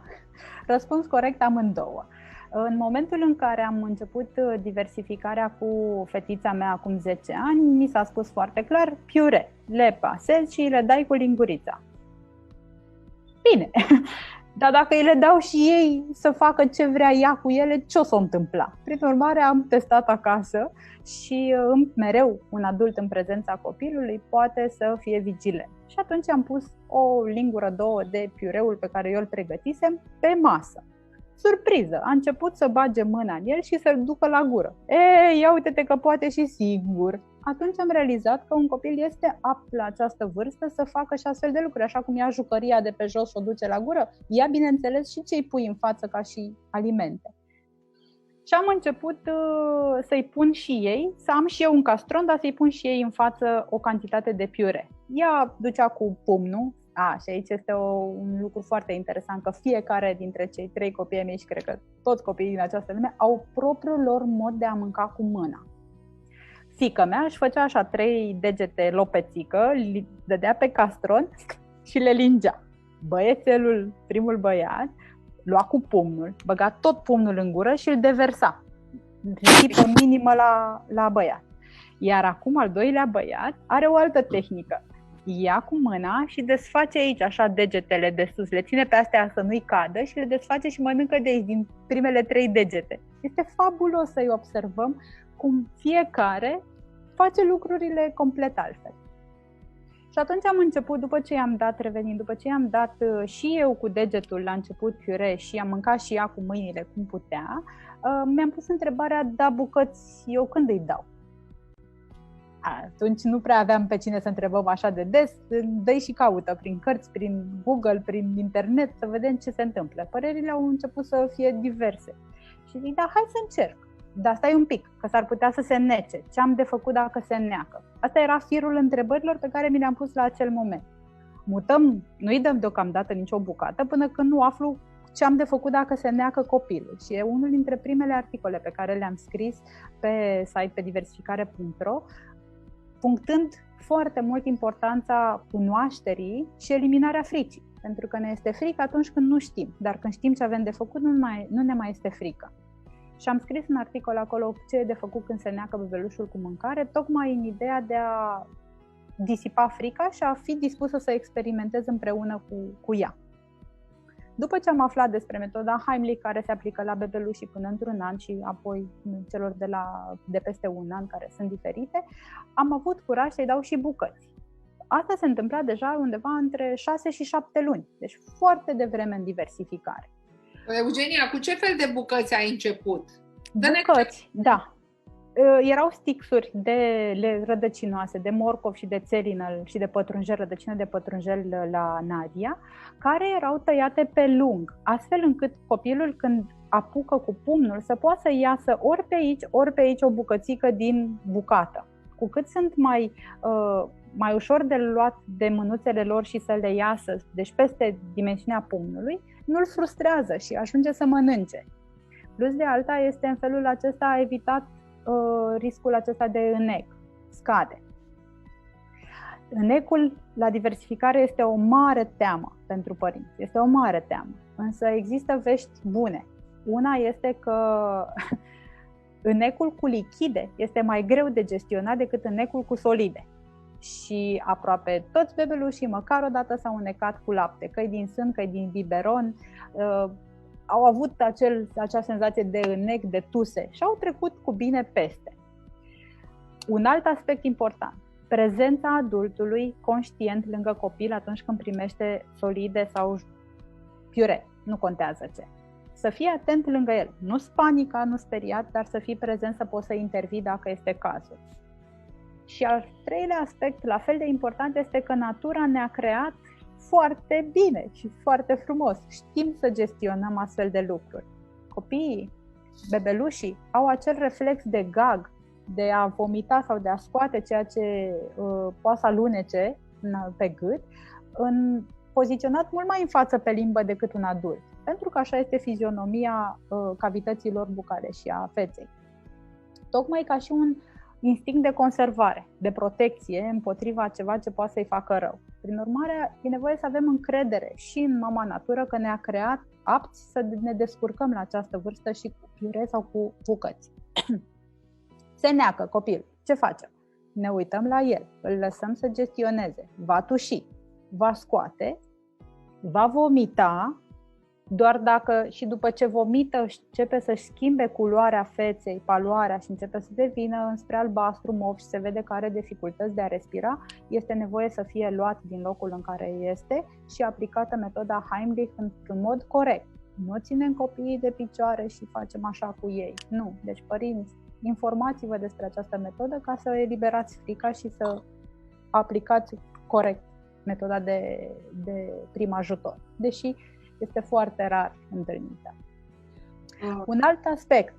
Răspuns corect, amândouă. În momentul în care am început diversificarea cu fetița mea acum 10 ani, mi s-a spus foarte clar piure. le pasezi și le dai cu lingurița. Bine, dar dacă îi le dau și ei să facă ce vrea ea cu ele, ce o s-o întâmpla? Prin urmare, am testat acasă și mereu un adult în prezența copilului poate să fie vigilent. Și atunci am pus o lingură, două de piureul pe care eu îl pregătisem pe masă. Surpriză, a început să bage mâna în el și să-l ducă la gură. Ei, ia uite-te că poate și singur. Atunci am realizat că un copil este apt la această vârstă să facă și astfel de lucruri. Așa cum ia jucăria de pe jos și o duce la gură, ia bineînțeles și ce îi pui în față ca și alimente. Și am început să-i pun și ei, să am și eu un castron, dar să-i pun și ei în față o cantitate de piure. Ea ducea cu pumnul. Și aici este un lucru foarte interesant, că fiecare dintre cei 3 copii ai mei, și cred că toți copiii din această lume, au propriul lor mod de a mânca cu mâna. Fiica mea își făcea așa 3 degete lopețică, le dădea pe castron și le lingea. Băiețelul, primul băiat, lua cu pumnul, băga tot pumnul în gură și îl deversa. Risipă minimă la băiat. Iar acum al doilea băiat are o altă tehnică. Ia cu mâna și desface aici așa degetele de sus, le ține pe astea să nu-i cadă și le desface și mănâncă de aici, din primele 3 degete. Este fabulos să-i observăm cum fiecare face lucrurile complet altfel. Și atunci am început, după ce i-am dat și eu cu degetul la început piure și am mâncat și ea cu mâinile cum putea, mi-am pus întrebarea, da bucăți, eu când îi dau? Atunci nu prea aveam pe cine să întrebăm așa de des, dă-i și caută prin cărți, prin Google, prin internet, să vedem ce se întâmplă. Părerile au început să fie diverse. Și zic, da, hai să încerc. Dar stai un pic, că s-ar putea să se înnece. Ce am de făcut dacă se înneacă? Asta era firul întrebărilor pe care mi le-am pus la acel moment. Nu-i dăm deocamdată nicio bucată până când nu aflu ce am de făcut dacă se înneacă copilul. Și e unul dintre primele articole pe care le-am scris pe site pe diversificare.ro, punctând foarte mult importanța cunoașterii și eliminarea fricii. Pentru că ne este frică atunci când nu știm, dar când știm ce avem de făcut, nu ne mai este frică. Și am scris un articol acolo ce e de făcut când se neacă bebelușul cu mâncare, tocmai în ideea de a disipa frica și a fi dispusă să experimentez împreună cu ea. După ce am aflat despre metoda Heimlich, care se aplică la bebelușii până într-un an și apoi celor de peste un an, care sunt diferite, am avut curaj să-i dau și bucăți. Asta se întâmpla deja undeva între 6 și 7 luni, deci foarte devreme în diversificare. Eugenia, cu ce fel de bucăți ai început? Bucăți, da. Erau stixuri de rădăcinoase, de morcov și de țelină și de pătrunjel, rădăcină de pătrunjel la Nadia, care erau tăiate pe lung, astfel încât copilul, când apucă cu pumnul, să poată să iasă ori pe aici o bucățică din bucată. Cu cât sunt mai ușor de luat de mânuțele lor și să le iasă, deci peste dimensiunea pumnului, nu-l frustrează și ajunge să mănânce. Plus de alta este în felul acesta a evitat riscul acesta de înec, scade. Înecul la diversificare este o mare teamă pentru părinți, este o mare teamă, însă există vești bune. Una este că înecul cu lichide este mai greu de gestionat decât înecul cu solide. Și aproape toți bebelușii măcar o dată s-au înecat cu lapte, că-i din sân, că-i din biberon, au avut acea senzație de înec, de tuse și au trecut cu bine peste. Un alt aspect important, prezența adultului conștient lângă copil atunci când primește solide sau piure, nu contează ce. Să fii atent lângă el, nu panica, nu speriat, dar să fii prezent, să poți să intervii dacă este cazul. Și al treilea aspect, la fel de important, este că natura ne-a creat foarte bine și foarte frumos. Știm să gestionăm astfel de lucruri. Copiii, bebelușii, au acel reflex de gag, de a vomita sau de a scoate ceea ce poate să alunece pe gât, poziționat mult mai în față pe limbă decât un adult, pentru că așa este fizionomia cavităților bucale și a feței. Tocmai ca și un instinct de conservare, de protecție împotriva ceva ce poate să-i facă rău. Prin urmare, e nevoie să avem încredere și în mama natură că ne-a creat apți să ne descurcăm la această vârstă și cu piure sau cu bucăți. Se neacă copil. Ce facem? ne uităm la el, îl lăsăm să gestioneze, va tuși, va scoate, va vomita, doar dacă și după ce vomită începe să-și schimbe culoarea feței, paloarea și începe să devină înspre albastru, mov și se vede că are dificultăți de a respira, este nevoie să fie luat din locul în care este și aplicată metoda Heimlich într-un mod corect. Nu ținem copiii de picioare și facem așa cu ei. Nu. Deci, părinți, informați-vă despre această metodă ca să eliberați frica și să aplicați corect metoda de prim ajutor. Deși este foarte rar întâlnită. Un alt aspect,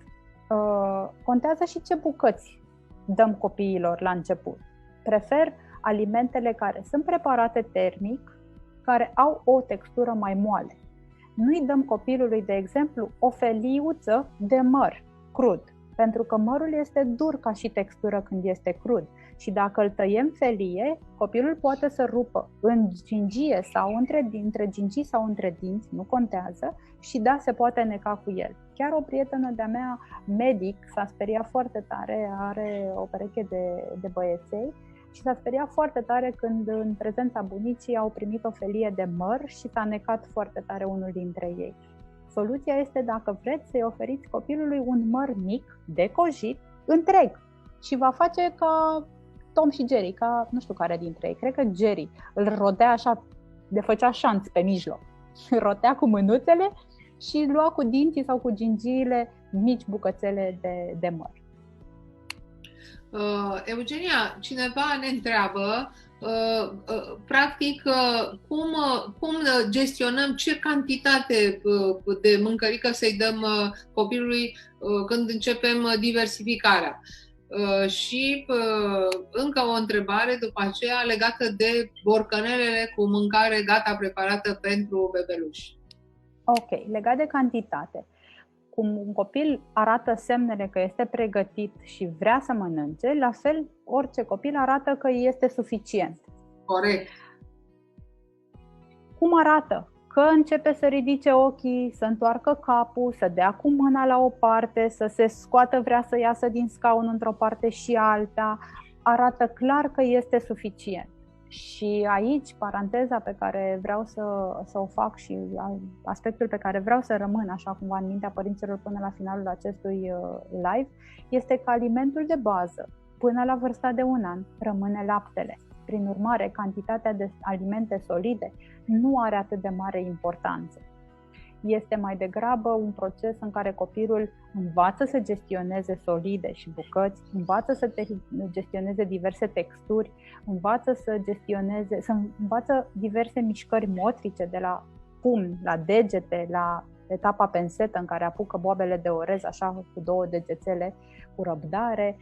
contează și ce bucăți dăm copiilor la început. Prefer alimentele care sunt preparate termic, care au o textură mai moale. Nu-i dăm copilului, de exemplu, o feliuță de măr crud, pentru că mărul este dur ca și textură când este crud. Și dacă îl tăiem felie, copilul poate să rupă în gingie sau între gingii sau între dinți, nu contează, și da, se poate neca cu el. Chiar o prietenă de-a mea, medic, s-a speriat foarte tare, are o pereche de băieței, și s-a speriat foarte tare când în prezența bunicii au primit o felie de măr și s-a necat foarte tare unul dintre ei. Soluția este, dacă vreți, să-i oferiți copilului un măr mic, decojit, întreg, și va face ca Tom și Jerry, ca nu știu care dintre ei, cred că Jerry îl rodea așa, de făcea șanț pe mijloc, rotea cu mânuțele și lua cu dinții sau cu gingiile mici bucățele de măr. Eugenia, cineva ne întreabă practic cum gestionăm, ce cantitate de mâncărică să-i dăm copilului când începem diversificarea. Și încă o întrebare după aceea legată de borcanelele cu mâncare gata preparată pentru bebeluși. Ok, legat de cantitate. Cum un copil arată semnele că este pregătit și vrea să mănânce, la fel orice copil arată că este suficient. Corect. Cum arată? Că începe să ridice ochii, să întoarcă capul, să dea cu mâna la o parte, să se scoată, vrea să iasă din scaun într-o parte și alta, arată clar că este suficient. Și aici, paranteza pe care vreau să o fac și aspectul pe care vreau să rămân așa cumva în mintea părinților până la finalul acestui live, este că alimentul de bază, până la vârsta de 1 an, rămâne laptele. Prin urmare, cantitatea de alimente solide nu are atât de mare importanță. Este mai degrabă un proces în care copilul învață să gestioneze solide și bucăți, învață să gestioneze diverse texturi, învață învață diverse mișcări motrice, de la pumni, la degete, la etapa pensetă în care apucă boabele de orez așa cu 2 degețele cu răbdare,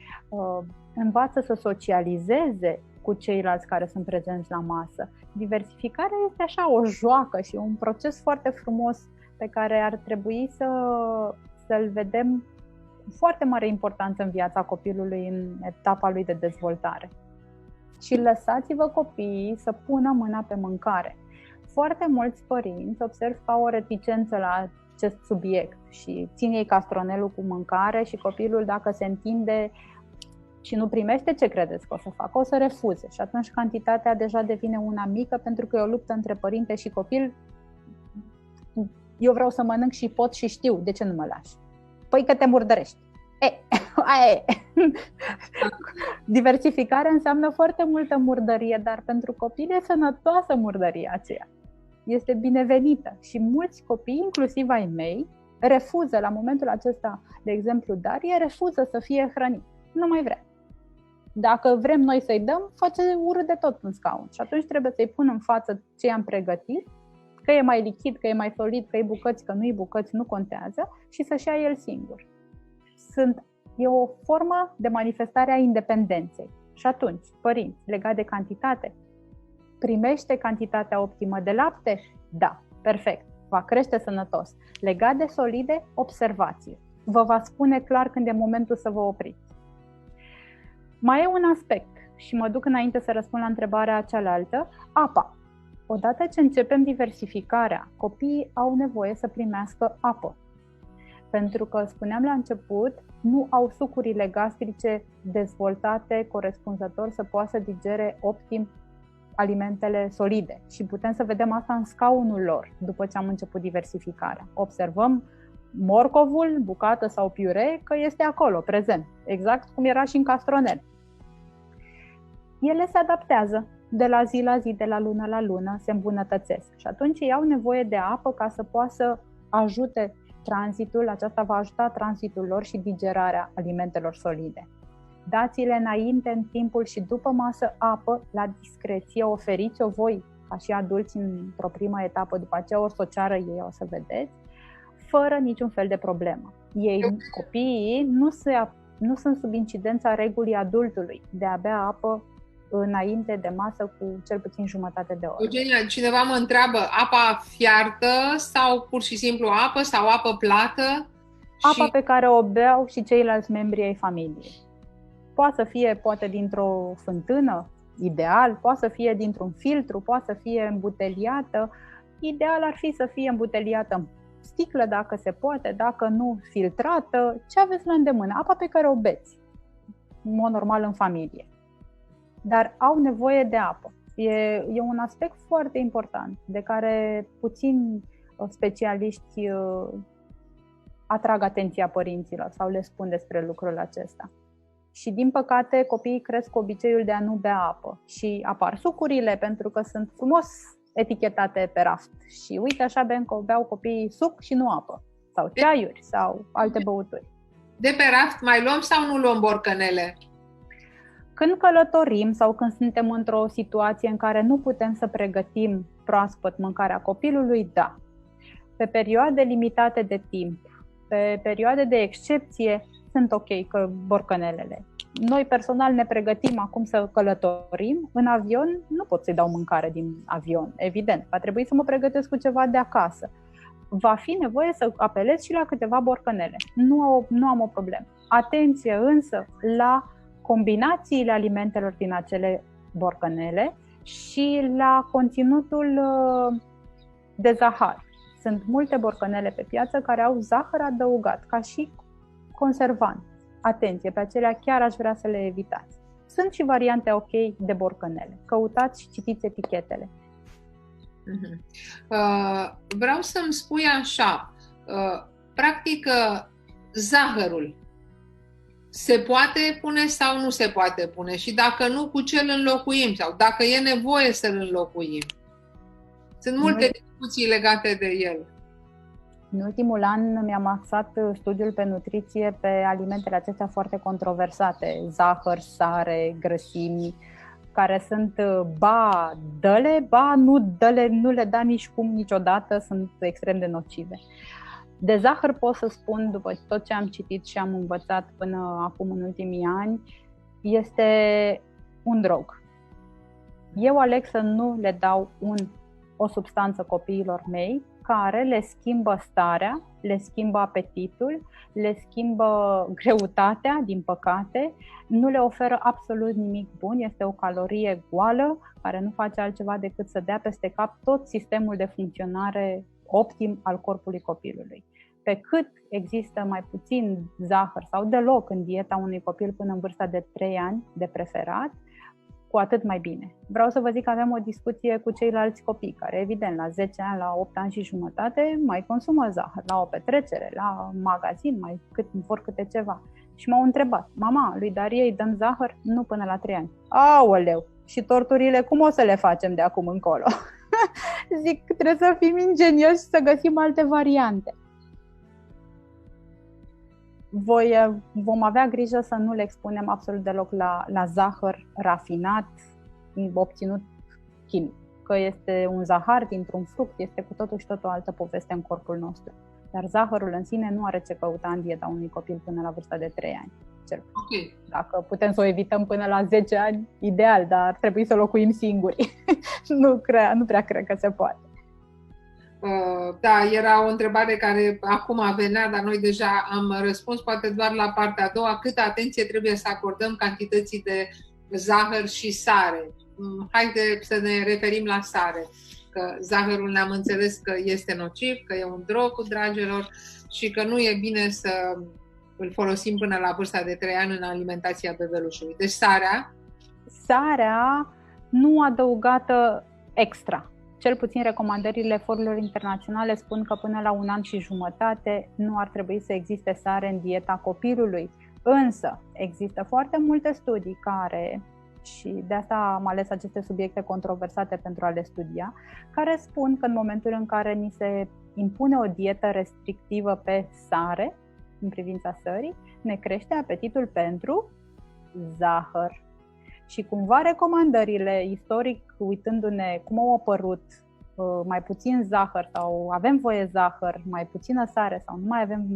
învață să socializeze cu ceilalți care sunt prezenți la masă. Diversificarea este așa o joacă și un proces foarte frumos pe care ar trebui să-l vedem cu foarte mare importanță în viața copilului în etapa lui de dezvoltare. Și lăsați-vă copiii să pună mâna pe mâncare. Foarte mulți părinți observ că au o reticență la acest subiect și țin ei castronelul cu mâncare și copilul, dacă se întinde și nu primește, ce credeți că o să facă? O să refuze și atunci cantitatea deja devine una mică, pentru că e o luptă între părinte și copil. Eu vreau să mănânc și pot și știu, de ce nu mă lași? Păi că te murdărești. Aia e. Diversificarea înseamnă foarte multă murdărie, dar pentru copil e sănătoasă murdăria aceea. Este binevenită și mulți copii, inclusiv ai mei, refuză la momentul acesta, de exemplu Darie, refuză să fie hrănit. Nu mai vrea. Dacă vrem noi să-i dăm, face urât de tot în scaun și atunci trebuie să-i pun în față ce i-am pregătit, că e mai lichid, că e mai solid, că e bucăți, că nu-i bucăți, nu contează, și să-și ia el singur. E o formă de manifestare a independenței. Și atunci, părinți, legat de cantitate, primește cantitatea optimă de lapte? Da, perfect, va crește sănătos. Legat de solide, observație. Vă va spune clar când e momentul să vă opriți. Mai e un aspect și mă duc înainte să răspund la întrebarea cealaltă, apa. Odată ce începem diversificarea, copiii au nevoie să primească apă. Pentru că, spuneam la început, nu au sucurile gastrice dezvoltate corespunzător să poată să digere optim alimentele solide. Și putem să vedem asta în scaunul lor, după ce am început diversificarea. Observăm morcovul, bucată sau piure, că este acolo, prezent, exact cum era și în castronel. Ele se adaptează de la zi la zi, de la lună la lună, se îmbunătățesc și atunci ei au nevoie de apă ca să poată să ajute tranzitul, aceasta va ajuta tranzitul lor și digerarea alimentelor solide. Dați-le înainte, în timpul și după masă apă la discreție, oferiți-o voi ca și adulți într-o primă etapă, după aceea o să o ceară ei, o să vedeți, fără niciun fel de problemă. Ei, copiii, nu sunt sub incidența regulii adultului de a bea apă înainte de masă cu cel puțin jumătate de oră. Eugenia, cineva mă întreabă, apa fiartă sau pur și simplu apă sau apă plată? Apa pe care o beau și ceilalți membri ai familiei. Poate să fie dintr-o fântână, ideal, poate să fie dintr-un filtru, poate să fie îmbuteliată. Ideal ar fi să fie îmbuteliată în sticlă, dacă se poate, dacă nu, filtrată, ce aveți la îndemână, apa pe care o beți, în mod normal în familie. Dar au nevoie de apă. E un aspect foarte important, de care puțini specialiști atrag atenția părinților sau le spun despre lucrul acesta. Și din păcate copiii cresc cu obiceiul de a nu bea apă și apar sucurile pentru că sunt frumos etichetate pe raft. Și uite așa beau copiii suc și nu apă, sau ceaiuri sau alte băuturi. De pe raft mai luăm sau nu luăm borcanele? Când călătorim sau când suntem într-o situație în care nu putem să pregătim proaspăt mâncarea copilului, da. Pe perioade limitate de timp, pe perioade de excepție, sunt ok că borcanelele. Noi personal ne pregătim acum să călătorim. În avion nu pot să-i dau mâncare din avion, evident. Va trebui să mă pregătesc cu ceva de acasă. Va fi nevoie să apelez și la câteva borcanele. Nu am o problemă. Atenție însă la combinațiile alimentelor din acele borcanele și la conținutul de zahăr. Sunt multe borcanele pe piață care au zahăr adăugat, ca și conservant. Atenție, pe acelea chiar aș vrea să le evitați. Sunt și variante ok de borcanele. Căutați și citiți etichetele. Vreau să-mi spui așa, practic zahărul se poate pune sau nu se poate pune? Și dacă nu, cu ce îl înlocuim? Sau dacă e nevoie să îl înlocuim? Sunt multe discuții legate de el. În ultimul an mi-am axat studiul pe nutriție pe alimentele acestea foarte controversate, zahăr, sare, grăsimi, care sunt ba dă-le, ba nu le da nici cum niciodată, sunt extrem de nocive. De zahăr pot să spun, după tot ce am citit și am învățat până acum în ultimii ani, este un drog. Eu aleg să nu le dau o substanță copiilor mei care le schimbă starea, le schimbă apetitul, le schimbă greutatea, din păcate, nu le oferă absolut nimic bun, este o calorie goală care nu face altceva decât să dea peste cap tot sistemul de funcționare optim al corpului copilului. Pe cât există mai puțin zahăr sau deloc în dieta unui copil până în vârsta de 3 ani, de preferat, cu atât mai bine. Vreau să vă zic că avem o discuție cu ceilalți copii care, evident, la 10 ani, la 8 ani și jumătate, mai consumă zahăr, la o petrecere, la magazin, vor câte ceva. Și m-au întrebat, mama, lui Darie îi dăm zahăr? Nu, până la 3 ani. Aoleu! Și torturile cum o să le facem de acum încolo? Zic, trebuie să fim ingenioși și să găsim alte variante. Vom avea grijă să nu le expunem absolut deloc la zahăr rafinat, obținut chimic. Că este un zahăr dintr-un fruct, este cu totul și totul o altă poveste în corpul nostru. Dar zahărul în sine nu are ce căuta în dieta unui copil până la vârsta de 3 ani. Okay. Dacă putem să o evităm până la 10 ani, ideal, dar ar trebui să locuim singuri. Nu prea cred că se poate. Da, era o întrebare care acum venea, dar noi deja am răspuns, poate doar la partea a doua, câtă atenție trebuie să acordăm cantității de zahăr și sare. Haide să ne referim la sare. că zahărul ne-am înțeles că este nociv, că e un drog cu dragilor și că nu e bine să îl folosim până la vârsta de 3 ani în alimentația bebelușului. Deci sarea nu adăugată extra. Cel puțin recomandările forurilor internaționale spun că până la 1 an și jumătate nu ar trebui să existe sare în dieta copilului. Însă există foarte multe studii care, și de asta am ales aceste subiecte controversate pentru a le studia, care spun că în momentul în care ni se impune o dietă restrictivă pe sare, în privința sării, ne crește apetitul pentru zahăr. Și cumva recomandările, istoric, uitându-ne cum au apărut mai puțin zahăr sau avem voie zahăr, mai puțină sare sau nu mai avem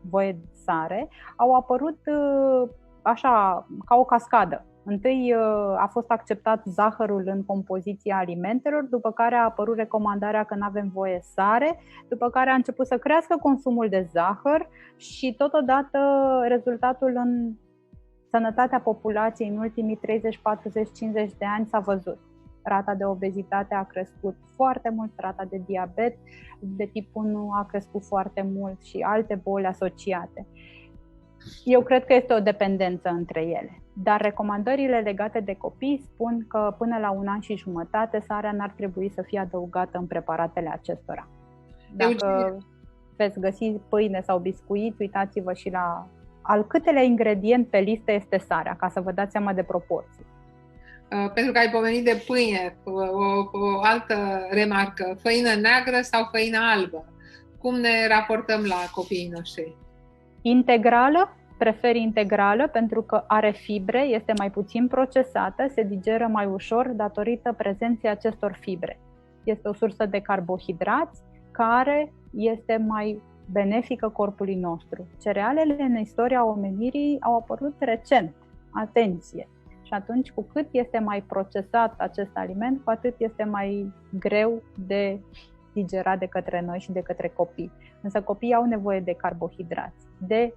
voie de sare, au apărut așa, ca o cascadă. Întâi a fost acceptat zahărul în compoziția alimentelor, după care a apărut recomandarea că nu avem voie sare, după care a început să crească consumul de zahăr și totodată rezultatul în sănătatea populației în ultimii 30, 40, 50 de ani s-a văzut. Rata de obezitate a crescut foarte mult, rata de diabet de tip 1 a crescut foarte mult și alte boli asociate. Eu cred că este o dependență între ele, dar recomandările legate de copii spun că până la 1 an și jumătate sarea n-ar trebui să fie adăugată în preparatele acestora. Dacă veți găsi pâine sau biscuiți, uitați-vă și la al câtelea ingredient pe listă este sarea, ca să vă dați seama de proporții. Pentru că ai pomenit de pâine, o altă remarcă, făină neagră sau făină albă? Cum ne raportăm la copiii noștri? Integrală, prefer integrală pentru că are fibre, este mai puțin procesată, se digeră mai ușor datorită prezenței acestor fibre. Este o sursă de carbohidrați care este mai benefică corpului nostru. Cerealele în istoria omenirii au apărut recent, atenție. Și atunci, cu cât este mai procesat acest aliment, cu atât este mai greu de digerat de către noi și de către copii. Însă copiii au nevoie de carbohidrați, de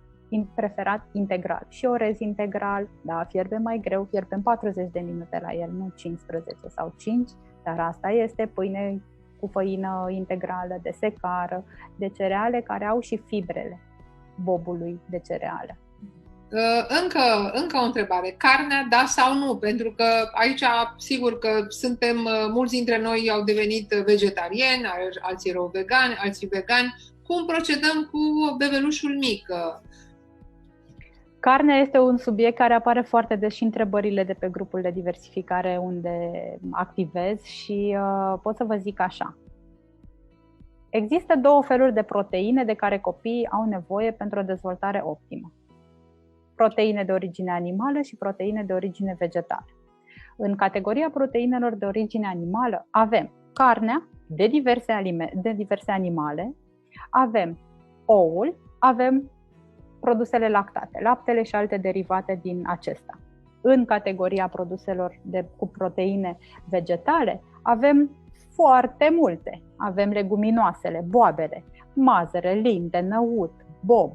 preferat integral. Și orez integral, da, fierbe mai greu, fierbem 40 de minute la el, nu 15 sau 5, dar asta este pâine cu făină integrală, de secară, de cereale care au și fibrele bobului de cereale. Încă o întrebare. Carnea, da sau nu? Pentru că aici, sigur că mulți dintre noi au devenit vegetariani, alții erau vegani, alții vegani. Cum procedăm cu bebelușul mic? Carnea este un subiect care apare foarte des și întrebările de pe grupul de diversificare unde activez și pot să vă zic așa. Există 2 feluri de proteine de care copiii au nevoie pentru o dezvoltare optimă. Proteine de origine animală și proteine de origine vegetală. În categoria proteinelor de origine animală avem carnea de diverse animale, avem oul, avem produsele lactate, laptele și alte derivate din acesta. În categoria produselor cu proteine vegetale avem foarte multe. Avem leguminoasele, boabele, mazăre, linte, năut, bob.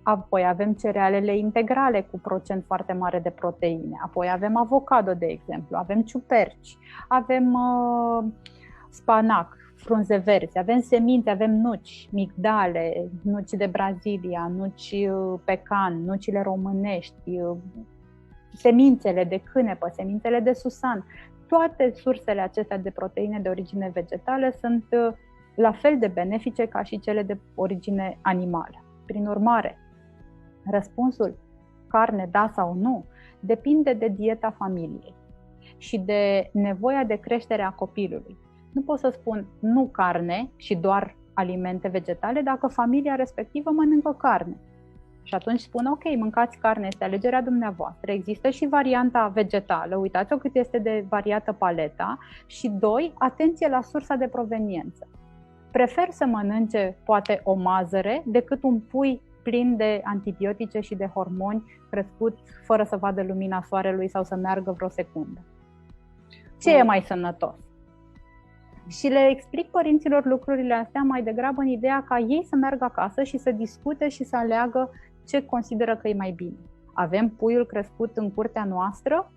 Apoi avem cerealele integrale cu procent foarte mare de proteine. Apoi avem avocado, de exemplu, avem ciuperci, avem spanac, frunze verzi, avem semințe, avem nuci, migdale, nuci de Brazilia, nuci pecan, nucile românești, semințele de cânepă, semințele de susan. Toate sursele acestea de proteine de origine vegetală sunt la fel de benefice ca și cele de origine animală. Prin urmare, răspunsul carne da sau nu depinde de dieta familiei și de nevoia de creștere a copilului. Nu pot să spun nu carne și doar alimente vegetale dacă familia respectivă mănâncă carne. Și atunci spun ok, mâncați carne, este alegerea dumneavoastră. Există și varianta vegetală, uitați-o cât este de variată paleta. Și 2, atenție la sursa de proveniență. Prefer să mănânce poate o mazăre decât un pui plin de antibiotice și de hormoni crescut fără să vadă lumina soarelui sau să meargă vreo secundă. Ce e mai sănătos? Și le explic părinților lucrurile astea mai degrabă în ideea ca ei să meargă acasă și să discute și să aleagă ce consideră că e mai bine. Avem puiul crescut în curtea noastră?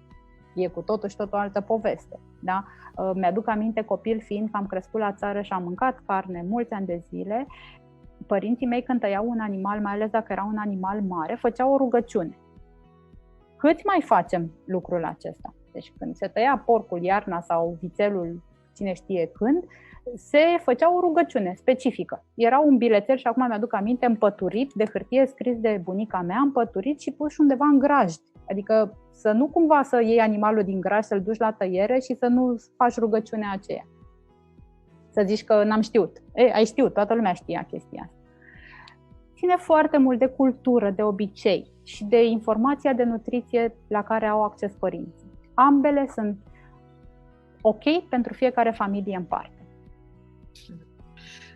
E cu totul și tot o altă poveste. Da? Mi-aduc aminte, copil fiind, că am crescut la țară și am mâncat carne mulți ani de zile. Părinții mei, când tăiau un animal, mai ales dacă era un animal mare, făceau o rugăciune. Cât mai facem lucrul acesta? Deci când se tăia porcul iarna sau vițelul, cine știe când, se făcea o rugăciune specifică. Era un bilețel, și acum mi-aduc aminte, împăturit de hârtie, scris de bunica mea, împăturit și pus undeva în grajd. Adică să nu cumva să iei animalul din grajd, să-l duci la tăiere și să nu faci rugăciunea aceea. Să zici că n-am știut. Ai știut, toată lumea știa chestia asta. Ține foarte mult de cultură, de obicei și de informația de nutriție la care au acces părinții. Ambele sunt ok pentru fiecare familie în parte.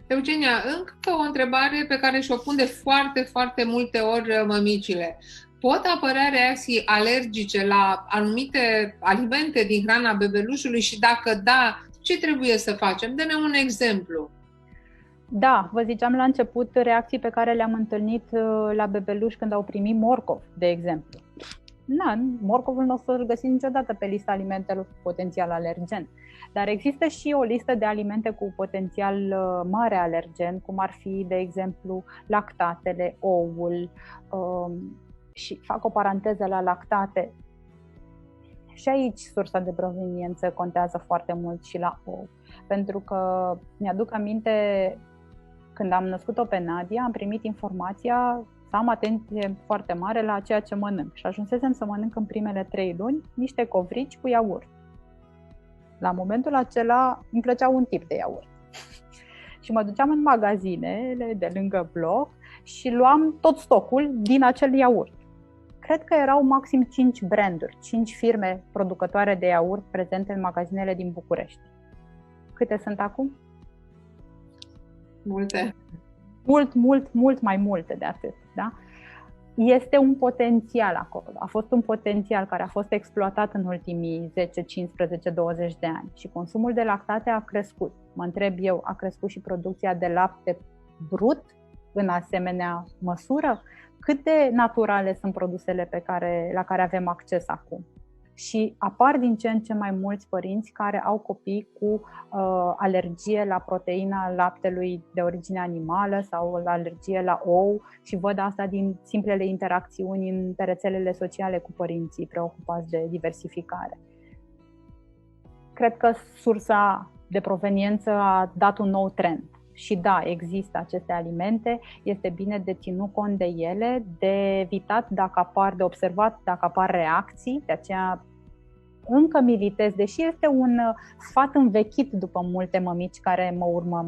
Eugenia, încă o întrebare pe care și-o pun de foarte, foarte multe ori mămicile. Pot apărea reacții alergice la anumite alimente din hrana bebelușului și dacă da, ce trebuie să facem? Dă-ne un exemplu. Da, vă ziceam la început reacții pe care le-am întâlnit la bebeluși când au primit morcov, de exemplu. Morcovul nu o să-l găsim niciodată pe lista alimentelor cu potențial alergen. Dar există și o listă de alimente cu potențial mare alergen, cum ar fi, de exemplu, lactatele, oul. Și fac o paranteză la lactate. Și aici sursa de proveniență contează foarte mult și la ou. Pentru că mi-aduc aminte, când am născut-o pe Nadia, am primit informația să am atenție foarte mare la ceea ce mănânc. Și ajunsesem să mănânc în primele 3 luni niște covrici cu iaurt. La momentul acela îmi plăcea un tip de iaurt. Și mă duceam în magazinele de lângă bloc și luam tot stocul din acel iaurt. Cred că erau maxim 5 branduri, 5 firme producătoare de iaurt prezente în magazinele din București. Câte sunt acum? Multe. Mult mai multe de atât. Da? Este un potențial acolo. A fost un potențial care a fost exploatat în ultimii 10, 15, 20 de ani și consumul de lactate a crescut. Mă întreb eu, a crescut și producția de lapte brut în asemenea măsură? Cât de naturale sunt produsele la care avem acces acum? Și apar din ce în ce mai mulți părinți care au copii cu alergie la proteina laptelui de origine animală sau la alergie la ou și văd asta din simplele interacțiuni pe rețelele sociale cu părinții preocupați de diversificare. Cred că sursa de proveniență a dat un nou trend. Și da, există aceste alimente, este bine de ținut cont de ele, de evitat de observat dacă apar reacții, de aceea încă militez, deși este un sfat învechit după multe mămici care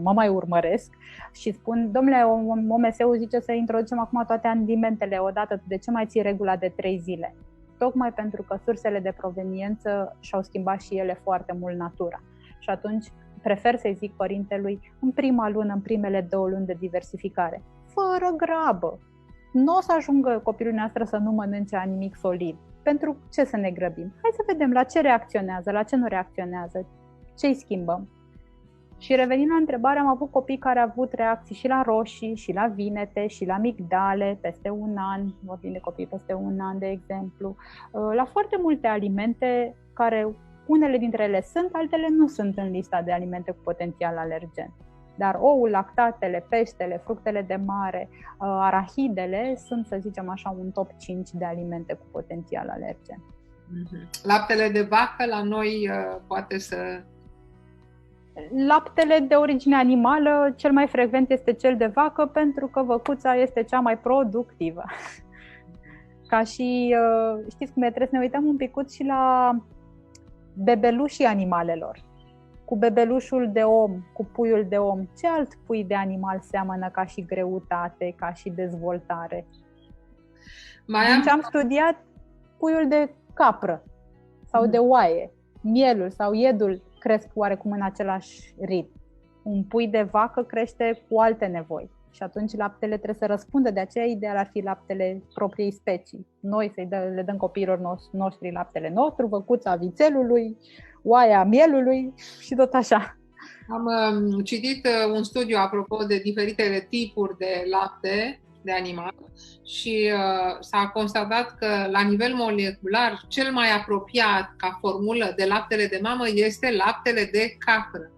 mă mai urmăresc și spun, domnule, OMS-ul zice să introducem acum toate alimentele odată, de ce mai ții regula de 3 zile? Tocmai pentru că sursele de proveniență și-au schimbat și ele foarte mult natura. Și atunci prefer să-i zic părintelui în prima lună, în primele 2 luni de diversificare, fără grabă. Nu o să ajungă copilul nostru să nu mănânce nimic solid. Pentru ce să ne grăbim? Hai să vedem la ce reacționează, la ce nu reacționează, ce-i schimbăm. Și revenind la întrebare, am avut copii care au avut reacții și la roșii, și la vinete, și la migdale peste 1 an, vorbim de copii peste 1 an, de exemplu, la foarte multe alimente care unele dintre ele sunt, altele nu sunt în lista de alimente cu potențial alergen. Dar oul, lactatele, peștele, fructele de mare, arahidele sunt, să zicem așa, un top 5 de alimente cu potențial alergen. Laptele de vacă la noi poate să... Laptele de origine animală, cel mai frecvent este cel de vacă pentru că văcuța este cea mai productivă. Ca și, știți cum e, trebuie să ne uităm un picuț și la bebelușii animalelor. Cu bebelușul de om, cu puiul de om, ce alt pui de animal seamănă ca și greutate, ca și dezvoltare? Deci am studiat puiul de capră sau de oaie, mielul sau iedul cresc oarecum în același ritm. Un pui de vacă crește cu alte nevoi și atunci laptele trebuie să răspundă, de aceea ideal ar fi laptele propriei specii. Noi le dăm copiilor noștri laptele nostru, văcuța vițelului, oaia mielului și tot așa. Am citit un studiu apropo de diferitele tipuri de lapte de animal și s-a constatat că la nivel molecular cel mai apropiat ca formulă de laptele de mamă este laptele de capră.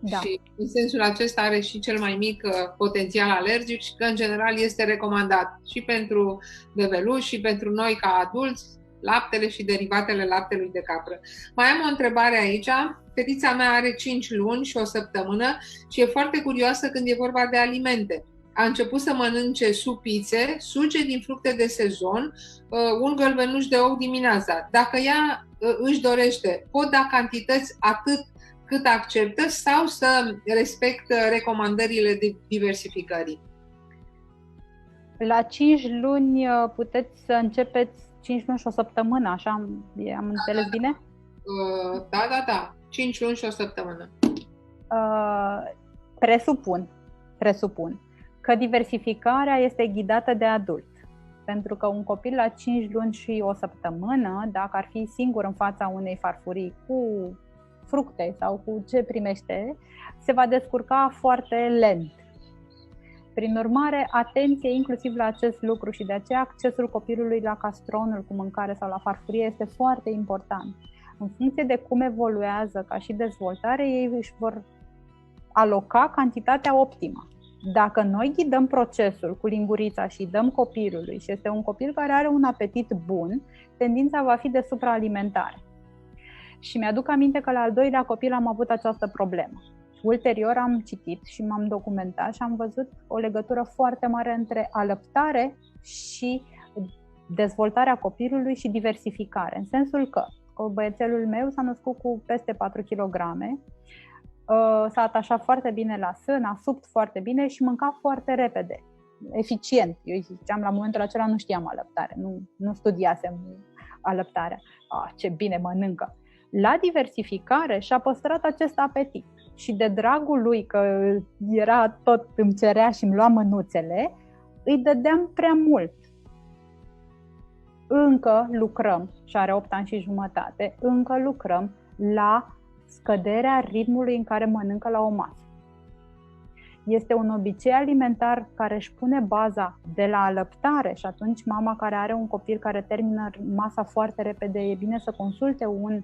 Da. Și în sensul acesta are și cel mai mic potențial alergic și că în general este recomandat și pentru bebeluși și pentru noi ca adulți, laptele și derivatele laptelui de capră. Mai am o întrebare aici. Fetița mea are 5 luni și o săptămână și e foarte curioasă când e vorba de alimente. A început să mănânce supițe, suge din fructe de sezon, un gălbenuș de ou dimineața. Dacă ea își dorește, pot da cantități atât cât acceptă sau să respectă recomandările de diversificării? La 5 luni puteți să începeți 5 luni și o săptămână, așa am înțeles bine? Da. 5 luni și o săptămână. Presupun că diversificarea este ghidată de adult. Pentru că un copil la 5 luni și o săptămână, dacă ar fi singur în fața unei farfurii cu fructe sau cu ce primește, se va descurca foarte lent. Prin urmare, atenție inclusiv la acest lucru și de aceea accesul copilului la castronul cu mâncare sau la farfurie este foarte important. În funcție de cum evoluează ca și dezvoltare, ei își vor aloca cantitatea optimă. Dacă noi ghidăm procesul cu lingurița și dăm copilului și este un copil care are un apetit bun, tendința va fi de supraalimentare. Și mi-aduc aminte că la al doilea copil am avut această problemă. Ulterior am citit și m-am documentat și am văzut o legătură foarte mare între alăptare și dezvoltarea copilului și diversificare. În sensul că băiețelul meu s-a născut cu peste 4 kg, s-a atașat foarte bine la sân, a subt foarte bine și mânca foarte repede, eficient. Eu ziceam, la momentul acela nu știam alăptare, nu studiasem alăptarea. Ce bine mănâncă! La diversificare și-a păstrat acest apetit și de dragul lui că era tot, îmi cerea și îmi lua mânuțele, îi dădeam prea mult. Încă lucrăm, și are 8 ani și jumătate, încă lucrăm la scăderea ritmului în care mănâncă la o masă. Este un obicei alimentar care își pune baza de la alăptare și atunci mama care are un copil care termină masa foarte repede, e bine să consulte un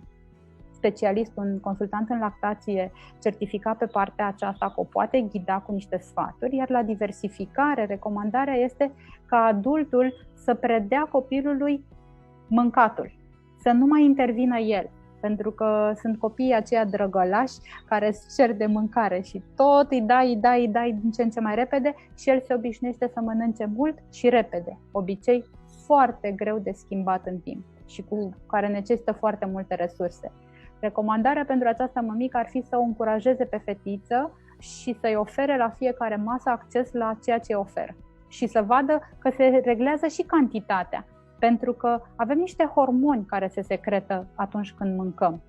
specialist, un consultant în lactație certificat pe partea aceasta, că o poate ghida cu niște sfaturi, iar la diversificare, recomandarea este ca adultul să predea copilului mâncatul, să nu mai intervină el, pentru că sunt copiii aceia drăgălași care îți cer de mâncare și tot îi dai din ce în ce mai repede și el se obișnuiește să mănânce mult și repede. Obicei foarte greu de schimbat în timp și cu care necesită foarte multe resurse. Recomandarea pentru această mămică ar fi să o încurajeze pe fetiță și să-i ofere la fiecare masă acces la ceea ce oferă și să vadă că se reglează și cantitatea, pentru că avem niște hormoni care se secretă atunci când mâncăm.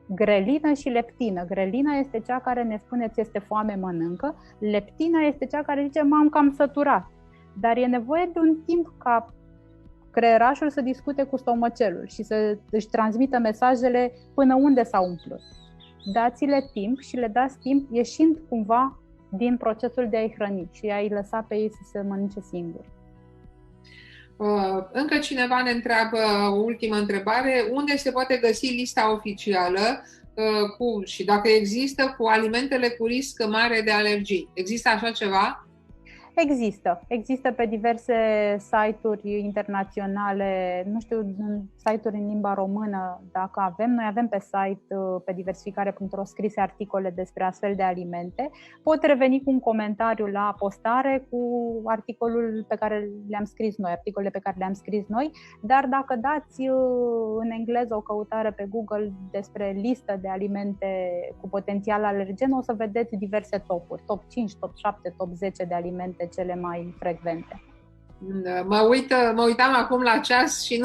Grelină și leptină. Grelina este cea care ne spune ți este foame, mănâncă. Leptina este cea care zice m-am cam săturat. Dar e nevoie de un timp ca creierașul să discute cu stomacelul și să își transmită mesajele până unde s-au umplut. Dați-le timp și le dați timp ieșind cumva din procesul de a-i hrăni și a-i lăsa pe ei să se mănânce singuri. Încă cineva ne întreabă o ultimă întrebare. Unde se poate găsi lista oficială și dacă există, cu alimentele cu risc mare de alergii? Există așa ceva? Există pe diverse site-uri internaționale, nu știu, site-uri în limba română, dacă avem. Noi avem pe site, pe diversificare.ro, scrise articole despre astfel de alimente. Pot reveni cu un comentariu la postare cu articolul pe care le-am scris noi, articolele pe care le-am scris noi, dar dacă dați în engleză o căutare pe Google despre listă de alimente cu potențial alergen, o să vedeți diverse topuri, top 5, top 7, top 10 de alimente cele mai frecvente. Mă uitam acum la ceas și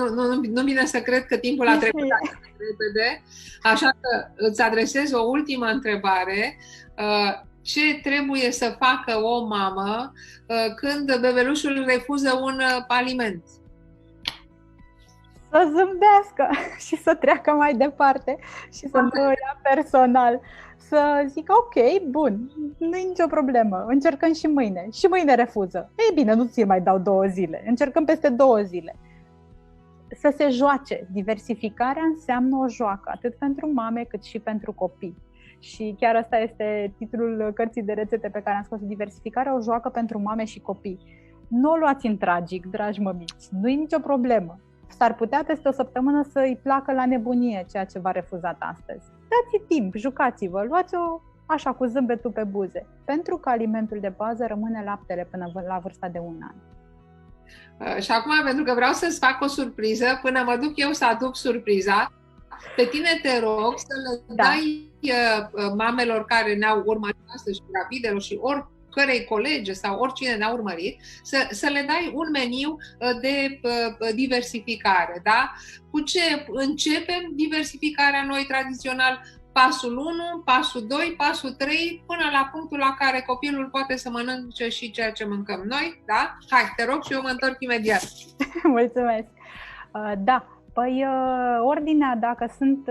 nu vine să cred că timpul a trecut repede, așa că îți adresez o ultimă întrebare. Ce trebuie să facă o mamă când bebelușul refuză un aliment? Să zâmbească și să treacă mai departe și să nu o ia personal. să zic ok, bun, nu e nicio problemă, încercăm și mâine. Și mâine refuză. Ei bine, nu ți mai dau 2 zile, încercăm peste 2 zile. Să se joace. Diversificarea înseamnă o joacă, atât pentru mame cât și pentru copii. Și chiar ăsta este titlul cărții de rețete pe care am scos, diversificarea, o joacă pentru mame și copii. Nu o luați în tragic, dragi mămici, nu e nicio problemă. S-ar putea peste o săptămână să îi placă la nebunie ceea ce v-a refuzat astăzi. Dați timp, jucați-vă, luați-o așa cu zâmbetul pe buze, pentru că alimentul de bază rămâne laptele până la vârsta de 1 an. Și acum, pentru că vreau să-ți fac o surpriză, până mă duc eu să aduc surpriza, pe tine te rog să le dai mamelor care ne-au urmărit astăzi, și gravidelor și oricărei colege sau oricine ne-a urmărit, să le dai un meniu de diversificare. Da? Cu ce începem diversificarea noi tradițional? Pasul 1, pasul 2, pasul 3, până la punctul la care copilul poate să mănânce și ceea ce mâncăm noi, da? Hai, te rog și eu mă întorc imediat. Mulțumesc! Da, păi ordinea, dacă sunt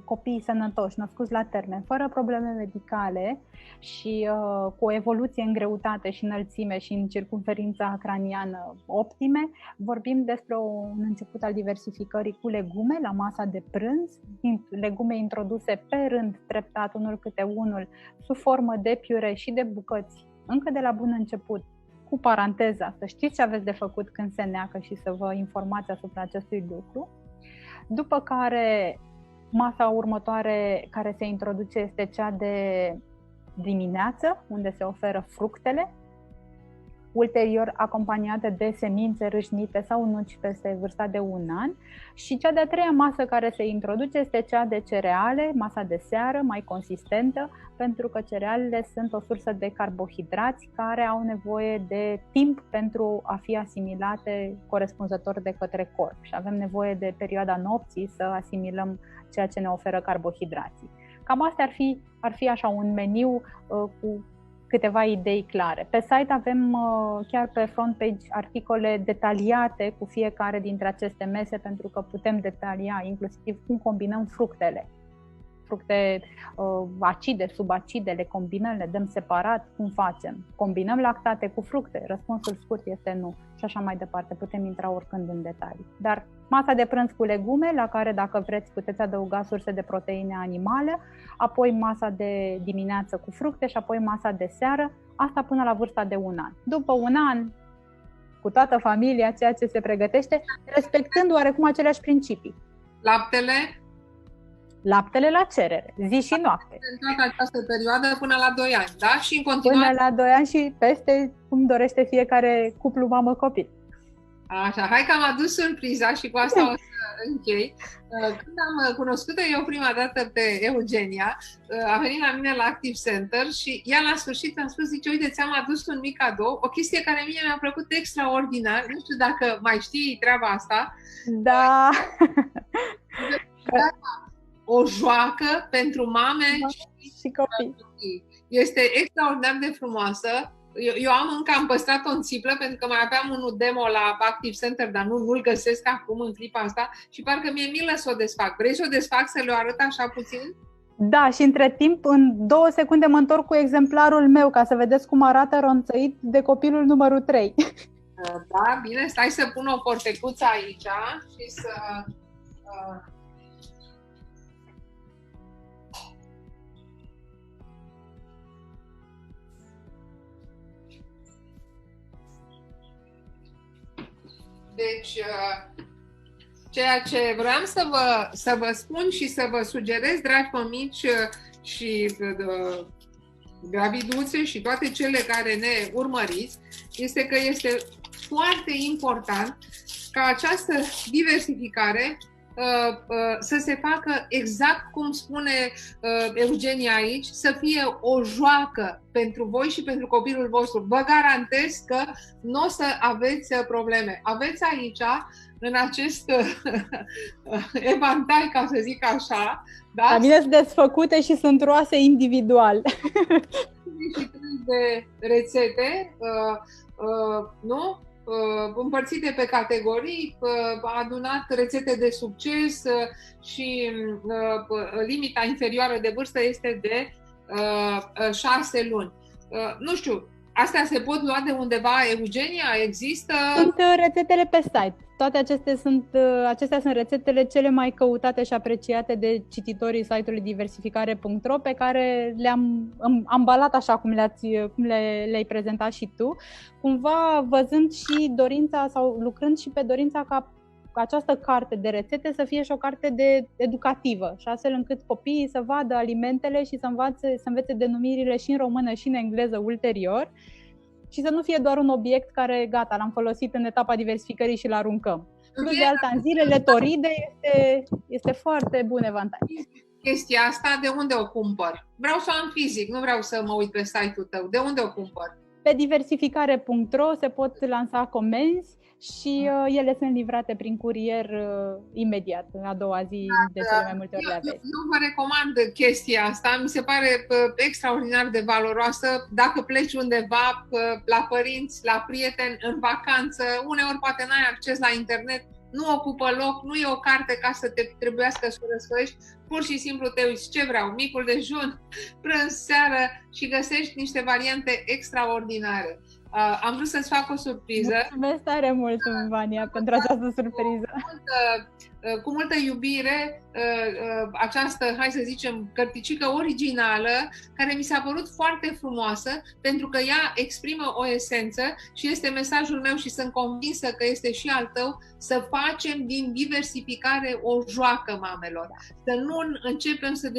copii sănătoși, născuți la termen, fără probleme medicale și cu o evoluție în greutate și înălțime și în circumferința craniană optime, vorbim despre un început al diversificării cu legume la masa de prânz, legume introduse pe rând, treptat, unul câte unul, sub formă de piure și de bucăți, încă de la bun început, cu paranteza, să știți ce aveți de făcut când se neacă și să vă informați asupra acestui lucru. După care, masa următoare care se introduce este cea de dimineață, unde se oferă fructele, ulterior acompaniate de semințe râșnite sau nuci peste vârsta de 1 an. Și cea de-a treia masă care se introduce este cea de cereale, masa de seară, mai consistentă, pentru că cerealele sunt o sursă de carbohidrați care au nevoie de timp pentru a fi asimilate corespunzător de către corp și avem nevoie de perioada nopții să asimilăm ceea ce ne oferă carbohidrații. Cam astea ar fi așa un meniu cu câteva idei clare. Pe site avem chiar pe front page articole detaliate cu fiecare dintre aceste mese, pentru că putem detalia inclusiv cum combinăm fructele. Fructe acide, subacide, le combinăm, le dăm separat, cum facem? Combinăm lactate cu fructe? Răspunsul scurt este nu. Și așa mai departe, putem intra oricând în detalii. Dar masa de prânz cu legume, la care dacă vreți puteți adăuga surse de proteine animale, apoi masa de dimineață cu fructe și apoi masa de seară, asta până la vârsta de 1 an. După 1 an, cu toată familia, ceea ce se pregătește, respectând oarecum aceleași principii. Laptele la cerere, zi și noapte. În toată această perioadă până la 2 ani, da? Și în continuare... Până la 2 ani și peste cum dorește fiecare cuplu mamă-copil. Așa, hai că am adus surpriza și cu asta o să închei. Când am cunoscut-o eu prima dată pe Eugenia, a venit la mine la Active Center și ea la sfârșit mi-a spus, zice, uite, ți-am adus un mic cadou, o chestie care mie mi-a plăcut extraordinar, nu știu dacă mai știi treaba asta. Da! O joacă pentru mame și copii. Este extraordinar de frumoasă. Eu am păstrat-o în țiplă pentru că mai aveam unul demo la Active Center, dar nu-l găsesc acum în clipa asta și parcă mi-e milă să o desfac. Vrei să o desfac, să le arăt așa puțin? Da, și între timp, în 2 secunde mă întorc cu exemplarul meu ca să vedeți cum arată ronțăit de copilul numărul 3. Da, bine, stai să pun o portecuță aici și să... Deci, ceea ce vreau să vă spun și să vă sugerez, dragi mămici și graviduțe și toate cele care ne urmăriți, este că este foarte important ca această diversificare să se facă exact cum spune Eugenia aici, să fie o joacă pentru voi și pentru copilul vostru. Vă garantez că nu o să aveți probleme. Aveți aici, în acest evantai, ca să zic așa, da? La mine sunt desfăcute și sunt roase individual. 33 de rețete, nu? Împărțite pe categorii, adunat rețete de succes și limita inferioară de vârstă este de 6 luni. Nu știu, astea se pot lua de undeva, Eugenia? Există? Sunt rețetele pe site. Toate acestea sunt rețetele cele mai căutate și apreciate de cititorii site-ului diversificare.ro, pe care le-am ambalat așa cum le-ai prezentat și tu, cumva văzând și dorința sau lucrând și pe dorința ca această carte de rețete să fie și o carte educativă, și astfel încât copiii să vadă alimentele și să învețe denumirile și în română și în engleză ulterior, și să nu fie doar un obiect care, gata, l-am folosit în etapa diversificării și l-aruncăm. Plus de alta, în zilele toride este foarte bun avantaj. Chestia asta, de unde o cumpăr? Vreau să o am fizic, nu vreau să mă uit pe site-ul tău. De unde o cumpăr? Pe diversificare.ro se pot lansa comenzi și ele sunt livrate prin curier imediat, a doua zi, de cele mai multe ori le aveți. Eu vă recomand chestia asta, mi se pare extraordinar de valoroasă. Dacă pleci undeva la părinți, la prieteni, în vacanță, uneori poate n-ai acces la internet, nu ocupă loc, nu e o carte ca să te trebuiască să o răsfoiești, pur și simplu te uiți ce vreau, micul dejun, prânz, seară, și găsești niște variante extraordinare. Am vrut să-ți fac o surpriză. Mulțumesc tare mult, Vania, pentru această surpriză. Cu multă iubire, această, hai să zicem, cărticică originală, care mi s-a părut foarte frumoasă, pentru că ea exprimă o esență și este mesajul meu și sunt convinsă că este și al tău, să facem din diversificare o joacă, mamelor. Să nu începem să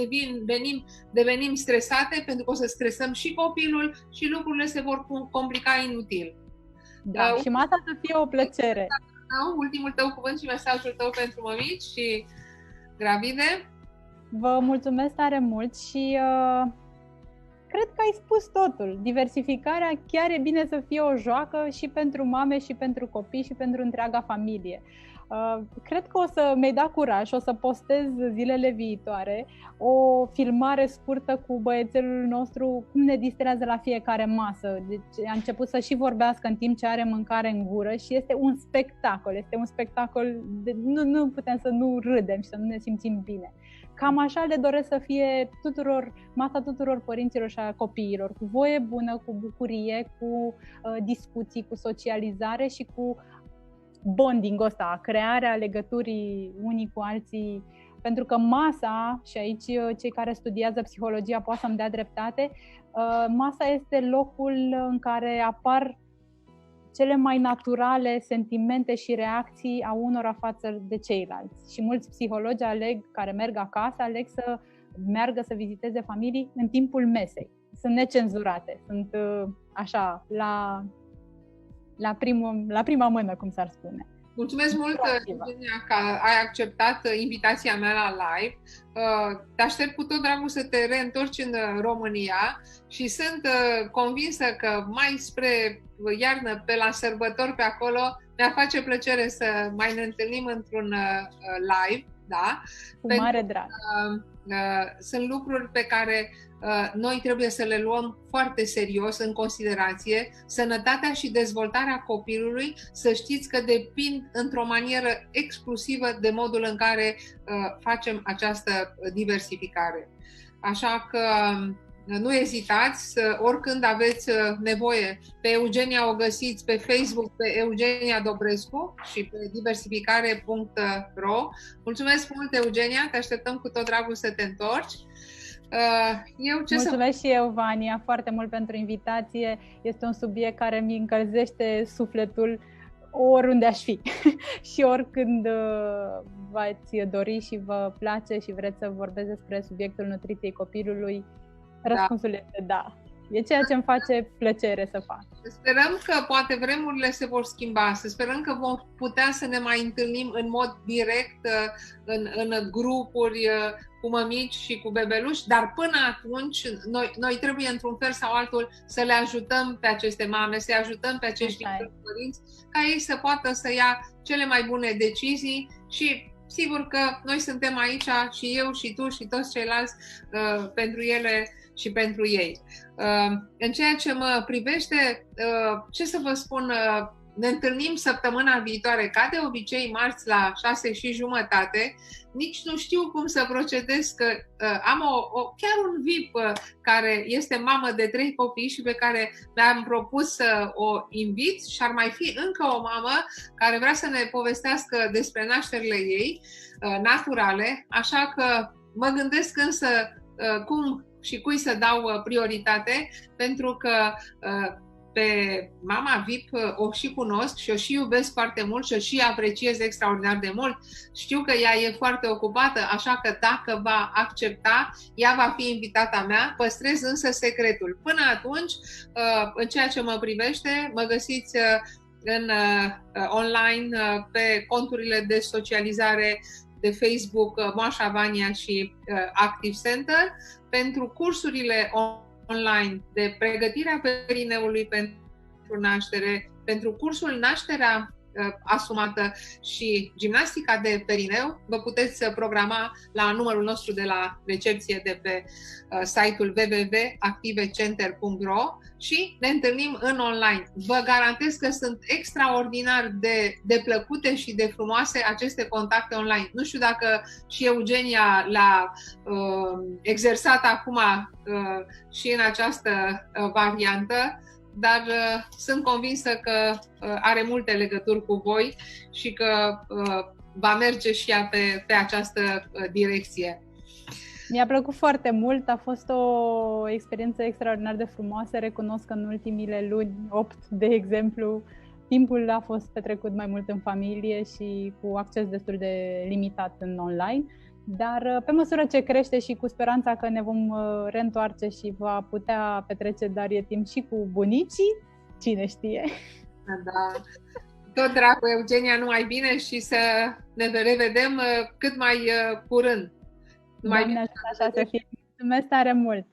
devenim stresate, pentru că o să stresăm și copilul și lucrurile se vor complica inutil. Da, și masa să fie o plăcere. Ultimul tău cuvânt și mesajul tău pentru mămici și gravide? Vă mulțumesc tare mult și cred că ai spus totul. Diversificarea chiar e bine să fie o joacă și pentru mame și pentru copii și pentru întreaga familie. Cred că o să mi-ai dat curaj, o să postez zilele viitoare o filmare scurtă cu băiețelul nostru, cum ne distrează la fiecare masă. Deci a început să și vorbească în timp ce are mâncare în gură și este un spectacol, nu putem să nu râdem și să nu ne simțim bine. Cam așa le doresc să fie masa tuturor părinților și a copiilor, cu voie bună, cu bucurie, cu discuții, cu socializare și cu bonding-ul ăsta, crearea legăturii unii cu alții, pentru că masa, și aici cei care studiază psihologia poate să-mi dea dreptate, masa este locul în care apar cele mai naturale sentimente și reacții a unora față de ceilalți. Și mulți psihologi care merg acasă, aleg să meargă să viziteze familii în timpul mesei. Sunt necenzurate, sunt așa, la prima mână, cum s-ar spune. Mulțumesc mult, Eugenia, că ai acceptat invitația mea la live. Te aștept cu tot dragul să te reîntorci în România și sunt convinsă că mai spre iarnă, pe la sărbători pe acolo, mi-ar face plăcere să mai ne întâlnim într-un live. Da? Cu mare drag. Sunt lucruri pe care noi trebuie să le luăm foarte serios în considerație. Sănătatea și dezvoltarea copilului, să știți că depind într-o manieră exclusivă de modul în care facem această diversificare. Așa că nu ezitați, oricând aveți nevoie. Pe Eugenia o găsiți pe Facebook, pe Eugenia Dobrescu și pe diversificare.ro. Mulțumesc mult, Eugenia, te așteptăm cu tot dragul să te întorci. Mulțumesc și eu, Vania, foarte mult pentru invitație. Este un subiect care mi încălzește sufletul oriunde aș fi și oricând v-ați dori și vă place și vreți să vorbeți despre subiectul nutriției copilului, răspunsul este da. E ceea ce îmi face plăcere să fac. Sperăm că poate vremurile se vor schimba, să sperăm că vom putea să ne mai întâlnim în mod direct în grupuri cu mămici și cu bebeluși, dar până atunci noi trebuie într-un fel sau altul să le ajutăm pe aceste mame, să-i ajutăm pe acești părinți ca ei să poată să ia cele mai bune decizii și sigur că noi suntem aici și eu și tu și toți ceilalți pentru ele și pentru ei. În ceea ce mă privește, ce să vă spun, Ne întâlnim săptămâna viitoare, ca de obicei, marți la 6:30. Nici nu știu cum să procedez, că am chiar un VIP care este mamă de 3 copii și pe care mi-am propus să o invit, și ar mai fi încă o mamă care vrea să ne povestească despre nașterile ei naturale, așa că mă gândesc însă cum și cui să dau prioritate, pentru că pe mama VIP o și cunosc și o și iubesc foarte mult și o și apreciez extraordinar de mult. Știu că ea e foarte ocupată, așa că dacă va accepta, ea va fi invitata mea. Păstrez însă secretul. Până atunci, în ceea ce mă privește, mă găsiți online pe conturile de socializare de Facebook Moașa Vania și Active Center. Pentru cursurile online de pregătirea perineului pentru naștere, pentru cursul Nașterea Asumată și gimnastica de perineu, vă puteți programa la numărul nostru de la recepție de pe site-ul www.activecenter.ro și ne întâlnim în online. Vă garantez că sunt extraordinar de plăcute și de frumoase aceste contacte online. Nu știu dacă și Eugenia le-a exersat acum și în această variantă, dar sunt convinsă că are multe legături cu voi și că va merge și ea pe această direcție. Mi-a plăcut foarte mult, a fost o experiență extraordinar de frumoasă. Recunosc că în ultimile luni, 8 de exemplu, timpul a fost petrecut mai mult în familie și cu acces destul de limitat în online. Dar pe măsură ce crește și cu speranța că ne vom reîntoarce și va putea petrece Darie timp și cu bunicii, cine știe. Da. Tot dragul, Eugenia, numai bine și să ne revedem cât mai curând. Doamne, așa să fie. Mulțumesc tare mult!